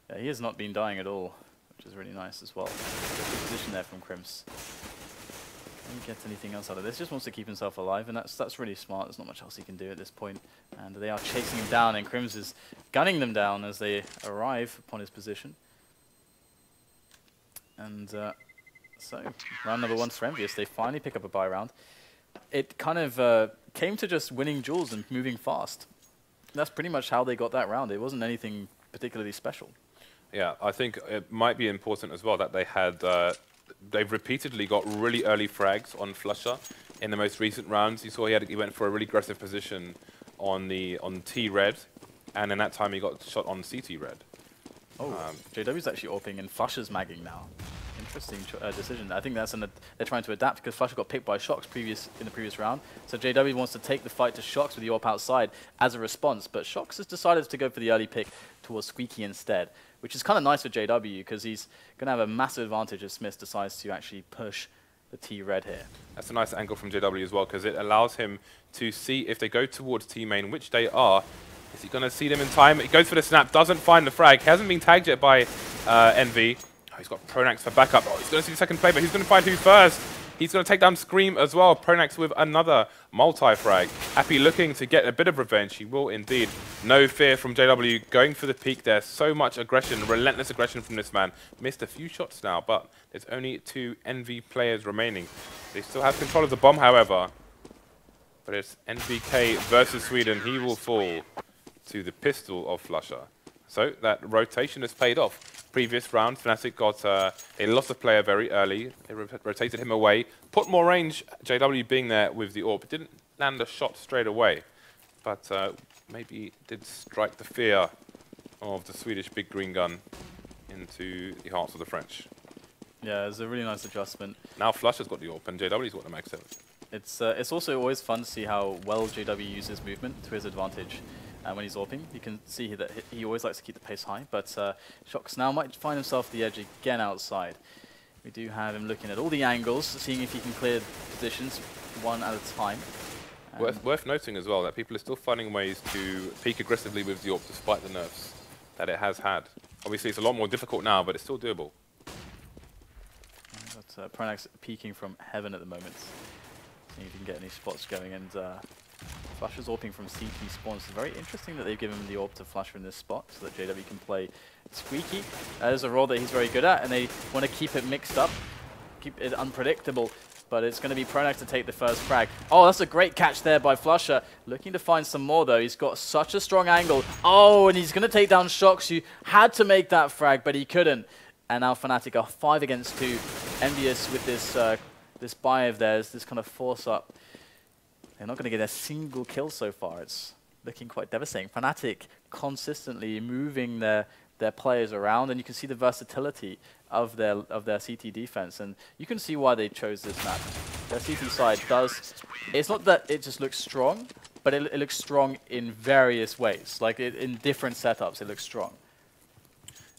Speaker 1: Yeah, he has not been dying at all, which is really nice as well. Good position there from KRIMZ. Can he get anything else out of this? Just wants to keep himself alive, and that's really smart. There's not much else he can do at this point. And they are chasing him down, and KRIMZ is gunning them down as they arrive upon his position. And so, round number 1 for EnVyUs. They finally pick up a buy round. It kind of came to just winning duels and moving fast. That's pretty much how they got that round. It wasn't anything particularly special. Yeah,
Speaker 2: I think it might be important as well that they had, they've repeatedly got really early frags on flusha in the most recent rounds. You saw he went for a really aggressive position on T red, and in that time he got shot on CT red.
Speaker 1: Oh, JW's actually AWPing and flusha's magging now. Interesting decision. I think that's they're trying to adapt because flusha got picked by shox in the previous round. So JW wants to take the fight to shox with the AWP outside as a response, but shox has decided to go for the early pick towards Squeaky instead, which is kind of nice for JW because he's going to have a massive advantage if SmithZz decides to actually push the T-red here.
Speaker 2: That's a nice angle from JW as well because it allows him to see if they go towards T-main, which they are. Is he going to see them in time? He goes for the snap, doesn't find the frag. He hasn't been tagged yet by Envy. Oh, he's got pronax for backup. Oh, he's going to see the second play, but he's going to find who first. He's going to take down Scream as well. pronax with another multi-frag. Happy looking to get a bit of revenge. He will indeed. No fear from JW going for the peak there. So much aggression, relentless aggression from this man. Missed a few shots now, but there's only 2 Envy players remaining. They still have control of the bomb, however. But it's NBK versus Sweden. He will fall to the pistol of flusha. So that rotation has paid off. previous round, Fnatic got they lost a player very early. They rotated him away, put more range. JW being there with the AWP didn't land a shot straight away, but maybe did strike the fear of the Swedish big green gun into the hearts of the French.
Speaker 1: Yeah, it's a really nice adjustment.
Speaker 2: Now flusha's got the AWP and JW's got the max 7.
Speaker 1: It's also always fun to see how well JW uses movement to his advantage. And when he's AWPing, you can see that he always likes to keep the pace high, but shox now might find himself the edge again outside. We do have him looking at all the angles, seeing if he can clear positions one at a time.
Speaker 2: Worth noting as well that people are still finding ways to peak aggressively with the AWP despite the nerfs that it has had. Obviously it's a lot more difficult now, but it's still doable.
Speaker 1: But pronax peeking from heaven at the moment. See if you can get any spots going, and flusha's AWPing from CT spawns. It's very interesting that they've given him the AWP to flusha in this spot so that JW can play squeaky. That is a role that he's very good at, and they want to keep it mixed up, keep it unpredictable. But it's going to be pronax to take the first frag. Oh, that's a great catch there by flusha. Looking to find some more, though. He's got such a strong angle. Oh, and he's going to take down shox. You had to make that frag, but he couldn't. And now Fnatic are 5 against 2. EnVyUs with this this buy of theirs, this kind of force up. They're not going to get a single kill so far. It's looking quite devastating. Fnatic consistently moving their players around, and you can see the versatility of their CT defense, and you can see why they chose this map. Their CT side does. It's not that it just looks strong, but it looks strong in various ways. Like in different setups, it looks strong.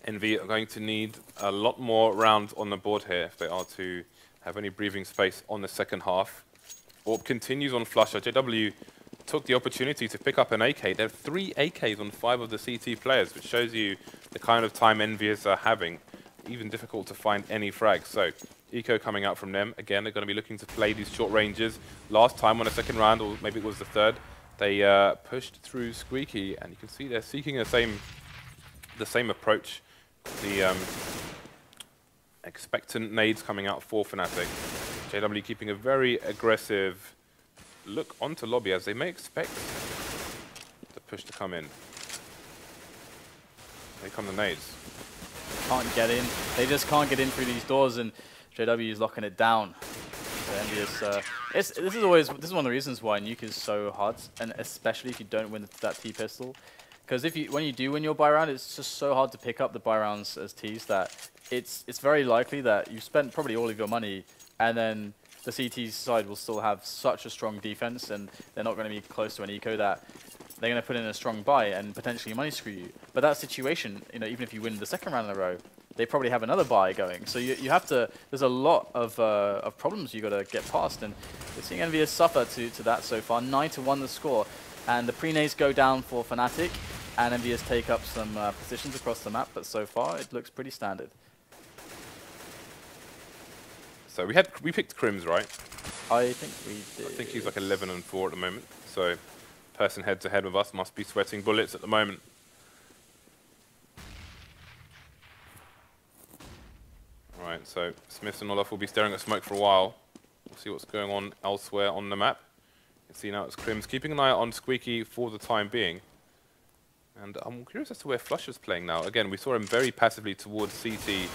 Speaker 2: Envy are going to need a lot more rounds on the board here if they are to have any breathing space on the second half. AWP continues on flusha. JW took the opportunity to pick up an AK. There are 3 AKs on 5 of the CT players, which shows you the kind of time EnVyUs are having. Even difficult to find any frags. So eco coming out from them. Again, they're going to be looking to play these short ranges. Last time on the second round, or maybe it was the third, they pushed through Squeaky, and you can see they're seeking the same approach. The expectant nades coming out for Fnatic. JW keeping a very aggressive look onto lobby as they may expect the push to come in. Here come the nades.
Speaker 1: Can't get in. They just can't get in through these doors, and JW is locking it down. So this is one of the reasons why Nuke is so hard, and especially if you don't win that T pistol. Because when you do win your buy round, it's just so hard to pick up the buy rounds as Ts that it's very likely that you've spent probably all of your money, and then the CT side will still have such a strong defense, and they're not going to be close to an eco that they're going to put in a strong buy and potentially money screw you. But that situation, even if you win the second round in a row, they probably have another buy going. So you have to. There's a lot of problems you got to get past, and we're seeing EnVyUs suffer to that so far. 9-1 the score, and the pre-nades go down for Fnatic, and EnVyUs take up some positions across the map. But so far, it looks pretty standard.
Speaker 2: So we picked KRIMZ, right?
Speaker 1: I think we did.
Speaker 2: I think he's like 11-4 at the moment. So person head to head with us must be sweating bullets at the moment. Alright, so SmithZz and Olof will be staring at smoke for a while. We'll see what's going on elsewhere on the map. You can see now it's KRIMZ keeping an eye on Squeaky for the time being. And I'm curious as to where flusha's playing now. Again, we saw him very passively towards CT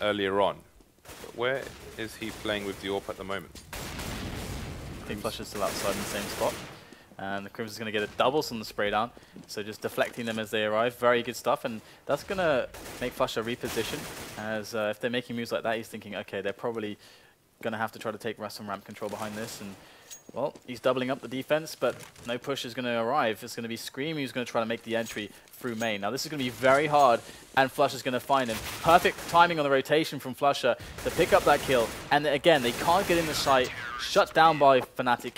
Speaker 2: earlier on. But where is he playing with the AWP at the moment?
Speaker 1: I think flusha's still outside in the same spot. And the KRIMZ is going to get a doubles on the spray down. So just deflecting them as they arrive. Very good stuff. And that's going to make flusha reposition. As if they're making moves like that, he's thinking, okay, they're probably going to have to try to take some ramp control behind this. And well, he's doubling up the defense, but no push is going to arrive. It's going to be Scream who's going to try to make the entry through main. Now this is going to be very hard, and flusha's going to find him. Perfect timing on the rotation from flusha to pick up that kill. And again, they can't get in the site. Shut down by Fnatic.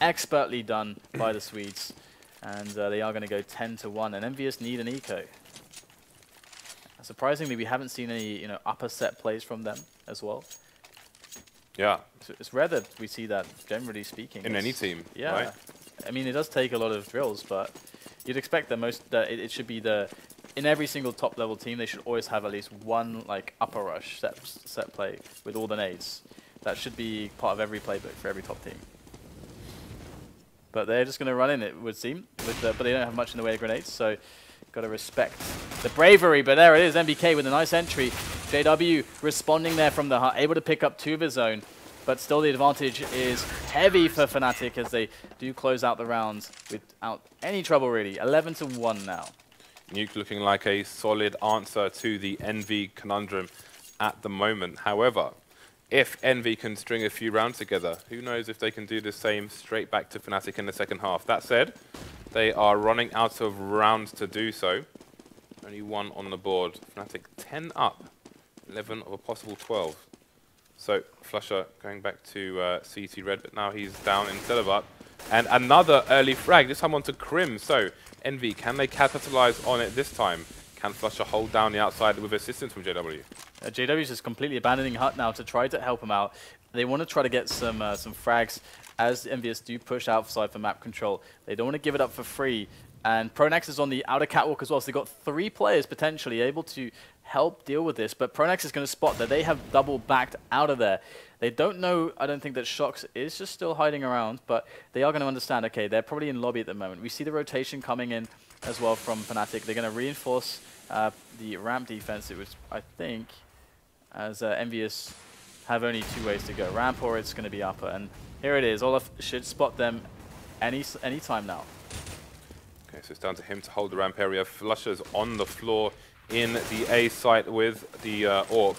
Speaker 1: Expertly done by the Swedes. And they are going to go 10-1, and EnVyUs need an eco. Surprisingly, we haven't seen any upper set plays from them as well.
Speaker 2: Yeah.
Speaker 1: It's rare that we see that, generally speaking.
Speaker 2: In any team,
Speaker 1: yeah.
Speaker 2: right?
Speaker 1: I mean, it does take a lot of drills, but you'd expect that it should be in every single top level team, they should always have at least one upper rush set play with all the nades. That should be part of every playbook for every top team. But they're just going to run in, it would seem, but they don't have much in the way of grenades, so Got to respect the bravery, but there it is, NBK with a nice entry. JW responding there from the hut, able to pick up 2 of his own, but still the advantage is heavy for Fnatic as they do close out the rounds without any trouble really. 11-1 now.
Speaker 2: Nuke looking like a solid answer to the Envy conundrum at the moment. However, if Envy can string a few rounds together, who knows if they can do the same straight back to Fnatic in the second half. That said, they are running out of rounds to do so. Only 1 on the board. Fnatic 10 up, 11 of a possible 12. So flusha going back to CT Red, but now he's down instead of up. And another early frag, this time onto KRIMZ. So Envy, can they capitalize on it this time? Can flusha hold down the outside with assistance from JW?
Speaker 1: JW is just completely abandoning hut now to try to help him out. They want to try to get some frags as EnVyUs do push outside for map control. They don't want to give it up for free. And pronax is on the outer catwalk as well, so they've got 3 players potentially able to help deal with this. But pronax is going to spot that they have double backed out of there. They don't know, I don't think that shox is just still hiding around, but they are going to understand, okay, they're probably in lobby at the moment. We see the rotation coming in as well from Fnatic. They're going to reinforce the ramp defense, which I think, as EnVyUs have only 2 ways to go. Ramp or it's going to be upper. And here it is. Olof should spot them any time now.
Speaker 2: Okay, so it's down to him to hold the ramp area. flusha's on the floor in the A site with the AWP.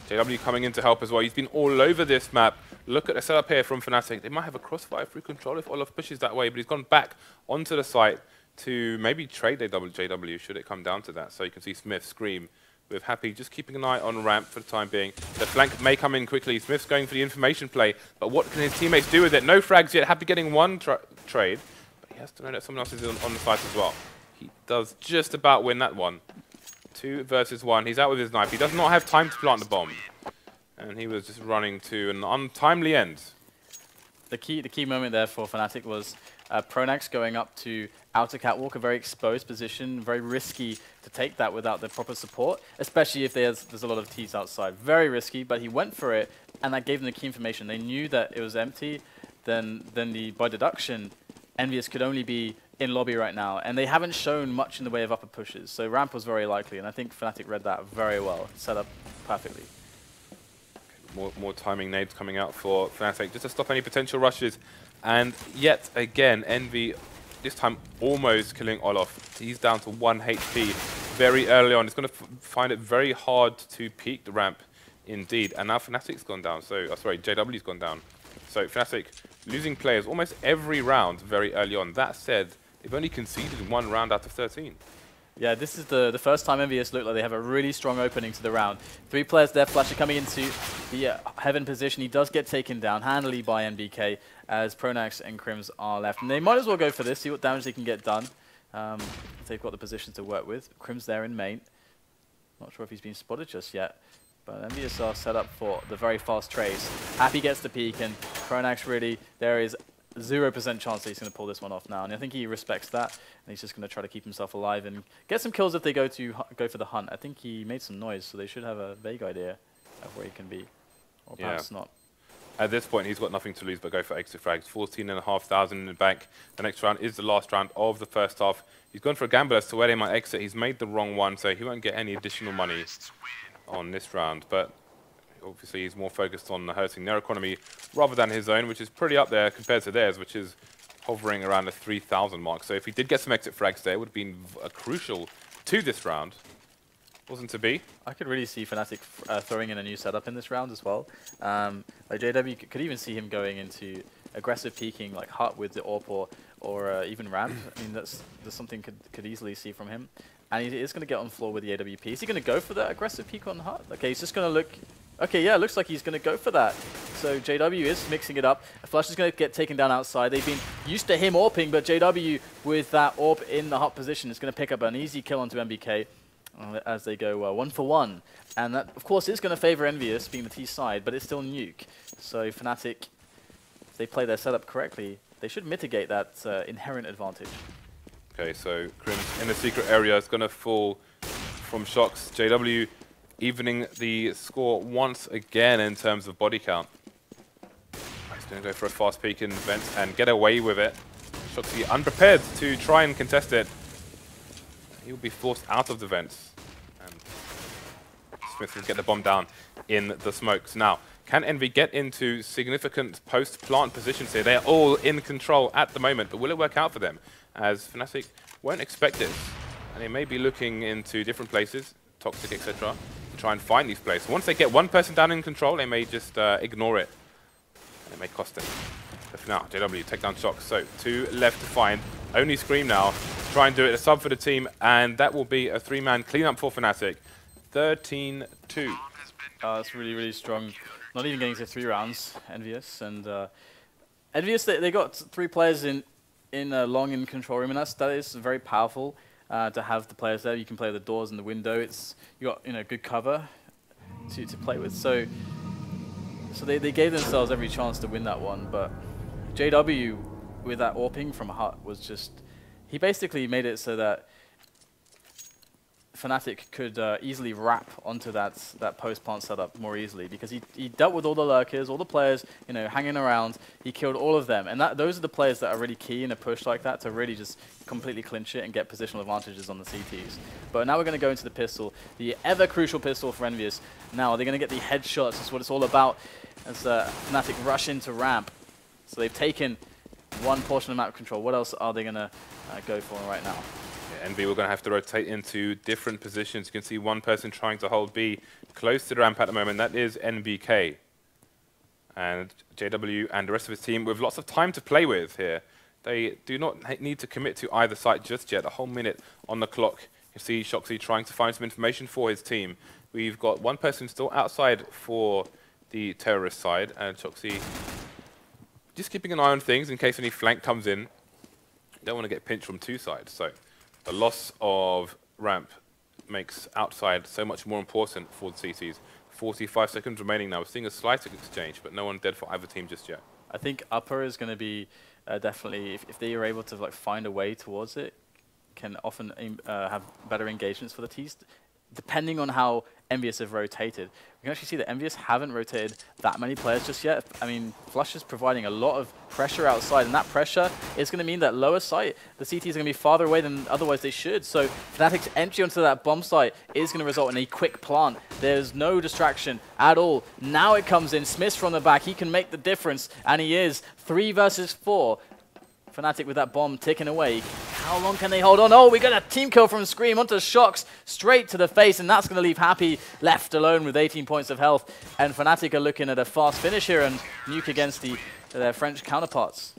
Speaker 2: JW coming in to help as well. He's been all over this map. Look at the setup here from Fnatic. They might have a crossfire through control if Olof pushes that way, but he's gone back onto the site to maybe trade JW should it come down to that. So you can see Smith scream with Happy just keeping an eye on ramp for the time being. The flank may come in quickly. Smith's going for the information play, but what can his teammates do with it? No frags yet. Happy getting 1 trade, but he has to know that someone else is on the site as well. He does just about win that one. 2 versus 1. He's out with his knife. He does not have time to plant the bomb, and he was just running to an untimely end.
Speaker 1: The key moment there for Fnatic was pronax going up to outer catwalk, a very exposed position, very risky to take that without the proper support, especially if there's a lot of T's outside. Very risky, but he went for it, and that gave them the key information. They knew that it was empty, then by deduction, EnVyUs could only be in lobby right now, and they haven't shown much in the way of upper pushes, so ramp was very likely, and I think Fnatic read that very well, set up perfectly.
Speaker 2: More timing nades coming out for Fnatic just to stop any potential rushes. And yet again, Envy, this time almost killing Olof. He's down to 1 HP very early on. It's going to find it very hard to peek the ramp indeed. And now Fnatic's gone down. So, sorry, JW's gone down. So Fnatic losing players almost every round very early on. That said, they've only conceded 1 round out of 13.
Speaker 1: Yeah, this is the first time EnVyUs look like they have a really strong opening to the round. 3 players there, flusha coming into the heaven position. He does get taken down handily by NBK as pronax and KRIMZ are left. And they might as well go for this, see what damage they can get done. They've got the position to work with. KRIMZ there in main. Not sure if he's been spotted just yet, but EnVyUs are set up for the very fast trades. Happy gets the peek, and pronax really, there is 0% chance that he's going to pull this one off now, and I think he respects that, and he's just going to try to keep himself alive and get some kills if they go for the hunt. I think he made some noise, so they should have a vague idea of where he can be, or perhaps not.
Speaker 2: At this point, he's got nothing to lose but go for exit frags. 14,500 in the bank. The next round is the last round of the first half. He's gone for a gamble as to where they might exit. He's made the wrong one, so he won't get any additional money on this round, but obviously he's more focused on hurting their economy rather than his own, which is pretty up there compared to theirs, which is hovering around the 3,000 mark. So if he did get some exit frags there, it would have been crucial to this round. Wasn't to be.
Speaker 1: I could really see Fnatic throwing in a new setup in this round as well. Like JW could even see him going into aggressive peeking, like hut with the AWP or even ramp. I mean, that's something could easily see from him. And he is going to get on floor with the AWP. Is he going to go for that aggressive peek on hut? Okay, he's just going to look. Okay, yeah, looks like he's going to go for that. So JW is mixing it up. flusha is going to get taken down outside. They've been used to him AWPing, but JW with that AWP in the hot position is going to pick up an easy kill onto NBK as they go 1 for 1. And that, of course, is going to favor EnVyUs being the T side, but it's still Nuke. So Fnatic, if they play their setup correctly, they should mitigate that inherent advantage.
Speaker 2: Okay, so KRIMZ in the secret area is going to fall from shox. JW evening the score once again in terms of body count. He's going to go for a fast peek in vent and get away with it. shox unprepared to try and contest it. He'll be forced out of the vents. And SmithZz will get the bomb down in the smokes. Now, can Envy get into significant post-plant positions here? They're all in control at the moment, but will it work out for them? As Fnatic won't expect this, and they may be looking into different places, Toxic, etc., to try and find these places. Once they get one person down in control, they may just ignore it, and it may cost them. But for now, JW take down shox. So 2 left to find. Only Scream now to try and do it. A sub for the team, and that will be a 3-man cleanup for Fnatic. 13-2.
Speaker 1: That's really, really strong. Not even getting to 3 rounds, EnVyUs. And EnVyUs, they got 3 players in long in control room, and that is very powerful to have the players there. You can play the doors and the window. You got good cover to play with. So they gave themselves every chance to win that one. But JW with that AWPing from Hut was just, he basically made it so that Fnatic could easily wrap onto that post-plant setup more easily, because he dealt with all the lurkers, all the players, hanging around. He killed all of them, and those are the players that are really key in a push like that to really just completely clinch it and get positional advantages on the CTs. But now we're going to go into the pistol, the ever crucial pistol for EnVyUs. Now they're going to get the headshots. That's what it's all about as Fnatic rush into ramp. So they've taken one portion of map control. What else are they going to go for right now?
Speaker 2: Envy, we're going to have to rotate into different positions. You can see one person trying to hold B close to the ramp at the moment. That is NBK. And JW and the rest of his team with lots of time to play with here. They do not need to commit to either side just yet. A whole minute on the clock. You see shoxy trying to find some information for his team. We've got one person still outside for the terrorist side. And shoxy just keeping an eye on things in case any flank comes in. You don't want to get pinched from 2 sides. So the loss of ramp makes outside so much more important for the CTs. 45 seconds remaining now. We're seeing a slight exchange, but no one dead for either team just yet.
Speaker 1: I think upper is going to be definitely, if they are able to find a way towards it, can often have better engagements for the Ts, depending on how EnVyUs have rotated. We can actually see that EnVyUs haven't rotated that many players just yet. I mean, flusha is providing a lot of pressure outside, and that pressure is going to mean that lower site, the CT is going to be farther away than otherwise they should. So Fnatic's entry onto that bomb site is going to result in a quick plant. There's no distraction at all. Now it comes in. SmithZz from the back. He can make the difference, and he is 3 versus 4. Fnatic with that bomb ticking away. How long can they hold on? Oh, we got a team kill from Scream onto shox, straight to the face, and that's going to leave Happy left alone with 18 points of health. And Fnatic are looking at a fast finish here and Nuke against their French counterparts.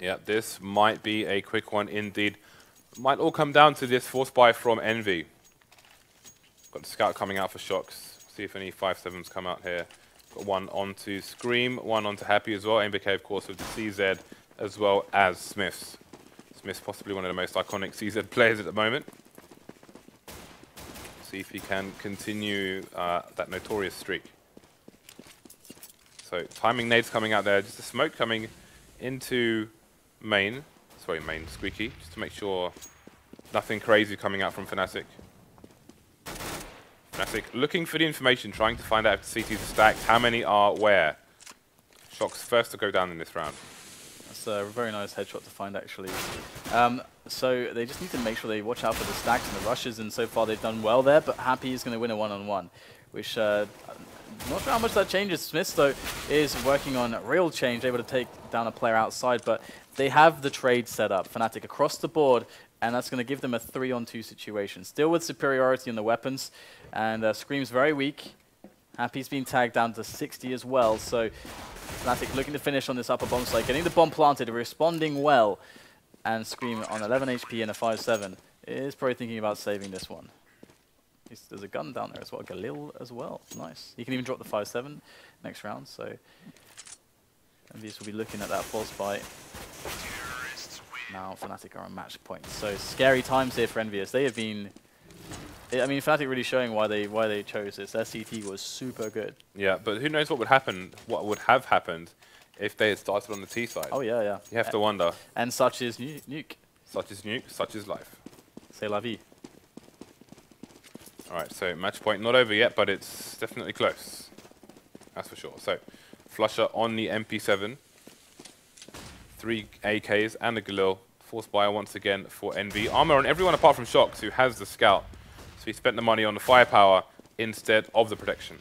Speaker 2: Yeah, this might be a quick one indeed. Might all come down to this force buy from Envy. Got the scout coming out for shox. See if any 5-7s come out here. Got one onto Scream, one onto Happy as well. NBK, of course, with the CZ, as well as SmithZz. SmithZz possibly one of the most iconic CZ players at the moment. See if he can continue that notorious streak. So timing nades coming out there, just a smoke coming into main, squeaky, just to make sure nothing crazy coming out from Fnatic. Fnatic looking for the information, trying to find out if the CTs are stacked, how many are where. shox first to go down in this round.
Speaker 1: That's a very nice headshot to find, actually. So they just need to make sure they watch out for the stacks and the rushes, and so far they've done well there, but Happy is going to win a one-on-one, which not sure how much that changes. SmithZz, though, is working on real change, able to take down a player outside, but they have the trade set up. Fnatic across the board, and that's going to give them a 3-on-2 situation. Still with superiority in the weapons, and Scream's very weak. Happy's been tagged down to 60 as well, so Fnatic looking to finish on this upper bomb site, getting the bomb planted, responding well, and Scream on 11 HP and a 5-7 is probably thinking about saving this one. There's a gun down there as well, Galil as well, nice. He can even drop the 5-7 next round, so EnVyUs will be looking at that false fight. Now Fnatic are on match point, so scary times here for EnVyUs. They have been, I mean, Fnatic really showing why they chose this. Their CT was super good.
Speaker 2: Yeah, but who knows what would happen, what would have happened if they had started on the T side.
Speaker 1: Oh yeah, yeah.
Speaker 2: You have to wonder.
Speaker 1: And such is Nuke.
Speaker 2: Such is Nuke, such is life.
Speaker 1: C'est la vie.
Speaker 2: Alright, so match point not over yet, but it's definitely close. That's for sure. So, flusha on the MP7. 3 AKs and a Galil Force buy once again for Envy. Armor on everyone apart from shox, who has the scout. So he spent the money on the firepower instead of the protection.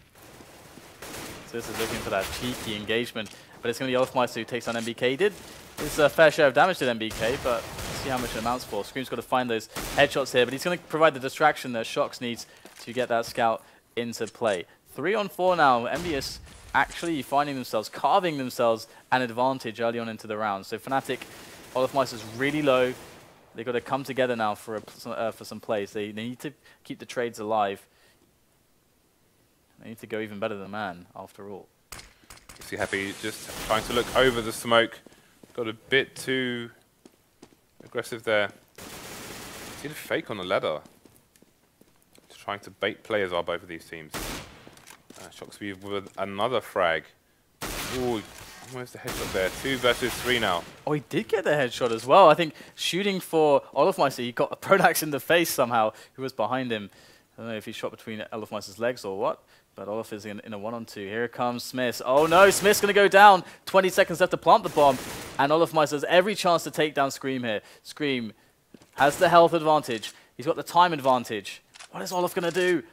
Speaker 1: So this is looking for that cheeky engagement, but it's going to be olofmeister who takes on NBK. He did his fair share of damage to NBK, but let's see how much it amounts for. Scream's got to find those headshots here, but he's going to provide the distraction that shox needs to get that scout into play. 3 on 4 now. EnVyUs actually finding themselves, carving themselves an advantage early on into the round. So Fnatic, olofmeister's really low. They've got to come together now for some plays. They need to keep the trades alive. They need to go even better than man, after all.
Speaker 2: Is he happy just trying to look over the smoke? Got a bit too aggressive there. He did a fake on the ladder. Just trying to bait players are both of these teams. shox with another frag. Ooh, almost a headshot there. 2 versus 3 now.
Speaker 1: Oh, he did get the headshot as well. I think shooting for olofmeister, he got a pronax in the face somehow, who was behind him. I don't know if he shot between olofmeister's legs or what, but Olof is in a 1-on-2. Here comes SmithZz. Oh no, SmithZz going to go down. 20 seconds left to plant the bomb, and olofmeister has every chance to take down Scream here. Scream has the health advantage. He's got the time advantage. What is Olof going to do?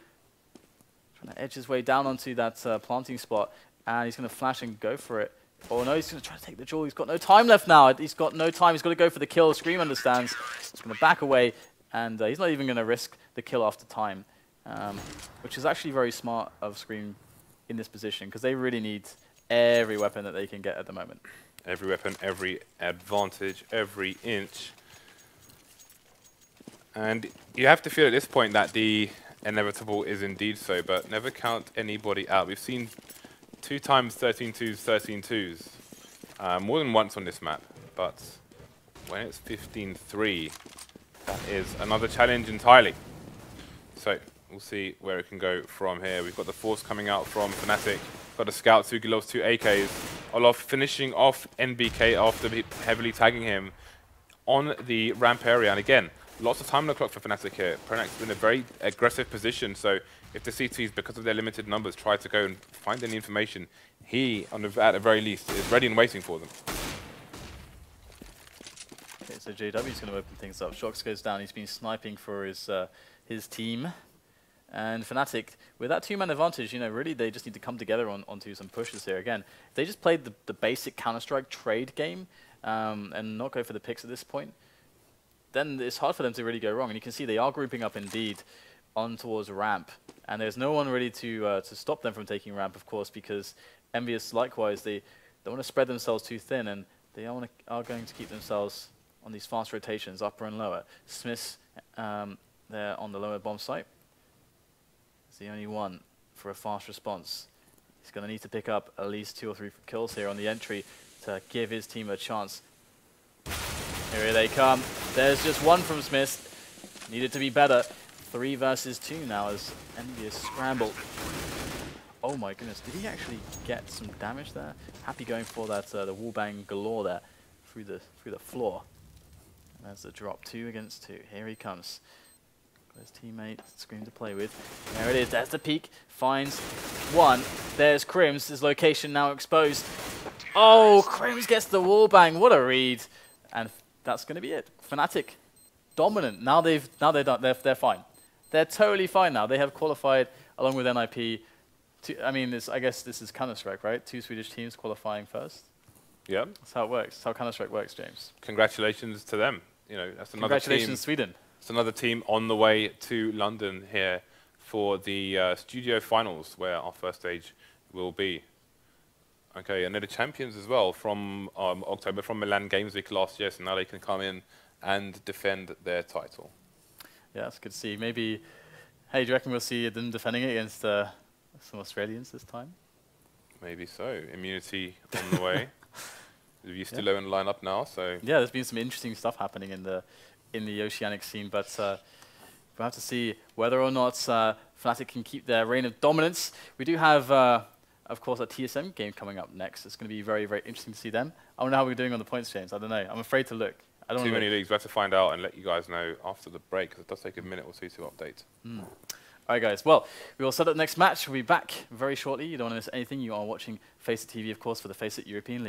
Speaker 1: Trying to edge his way down onto that planting spot, and he's going to flash and go for it. Oh no, he's going to try to take the jewel. He's got no time left now. He's got no time. He's got to go for the kill. Scream understands. He's going to back away, and he's not even going to risk the kill after time, which is actually very smart of Scream in this position, because they really need every weapon that they can get at the moment.
Speaker 2: Every weapon, every advantage, every inch. And you have to feel at this point that the inevitable is indeed so, but never count anybody out. We've seen 2 times 13-2s, 13-2s, more than once on this map, but when it's 15-3, that is another challenge entirely. So we'll see where it can go from here. We've got the force coming out from Fnatic, got the scout, 2 Gilos, 2 AKs. Olof finishing off NBK after heavily tagging him on the ramp area, and again, lots of time on the clock for Fnatic here. Pronax in a very aggressive position, so if the CTs, because of their limited numbers, try to go and find any information, he, at the very least, is ready and waiting for them.
Speaker 1: Okay, so JW's going to open things up. shox goes down. He's been sniping for his team. And Fnatic, with that 2-man advantage, really they just need to come together onto some pushes here. Again, if they just played the basic Counter-Strike trade game and not go for the picks at this point, then it's hard for them to really go wrong. And you can see they are grouping up indeed on towards ramp. And there's no one really to stop them from taking ramp, of course, because EnVyUs, likewise, they don't want to spread themselves too thin, and they are going to keep themselves on these fast rotations, upper and lower. SmithZz there on the lower bomb site is the only one for a fast response. He's going to need to pick up at least 2 or 3 kills here on the entry to give his team a chance. Here they come. There's just 1 from SmithZz. Needed to be better. 3 versus 2 now as EnVyUs scramble. Oh my goodness, did he actually get some damage there? Happy going for that the wallbang galore there through the floor. And there's the drop, 2 against 2. Here he comes. Got his teammate Scream to play with. There it is. There's the peek. Finds 1. There's KRIMZ. His location now exposed. Oh, KRIMZ gets the wallbang. What a read! And that's going to be it. Fnatic dominant. Now they're done. They're fine. They're totally fine now. They have qualified along with NIP. I guess this is Counter-Strike, right? 2 Swedish teams qualifying first.
Speaker 2: Yeah,
Speaker 1: that's how it works. That's how Counter-Strike works, James.
Speaker 2: Congratulations to them. That's another
Speaker 1: Congratulations, Sweden.
Speaker 2: It's another team on the way to London here for the studio finals, where our first stage will be. Okay, and they're the champions as well from October, from Milan Games Week last year, so now they can come in and defend their title. Yeah,
Speaker 1: that's good to see. Maybe, hey, do you reckon we'll see them defending it against some Australians this time?
Speaker 2: Maybe so. Immunity on the way. You're still low in the lineup now, so...
Speaker 1: Yeah, there's been some interesting stuff happening in the Oceanic scene, but we'll have to see whether or not Fnatic can keep their reign of dominance. We do have... of course, a TSM game coming up next. It's going to be very, very interesting to see them. I don't know how we're doing on the points, James. I don't know. I'm afraid to look. I don't
Speaker 2: Too many leagues. We have to find out and let you guys know after the break, because it does take a minute or 2 to update.
Speaker 1: All right, guys. Well, we will set up the next match. We'll be back very shortly. You don't want to miss anything. You are watching FACEIT TV, of course, for the FACEIT European League.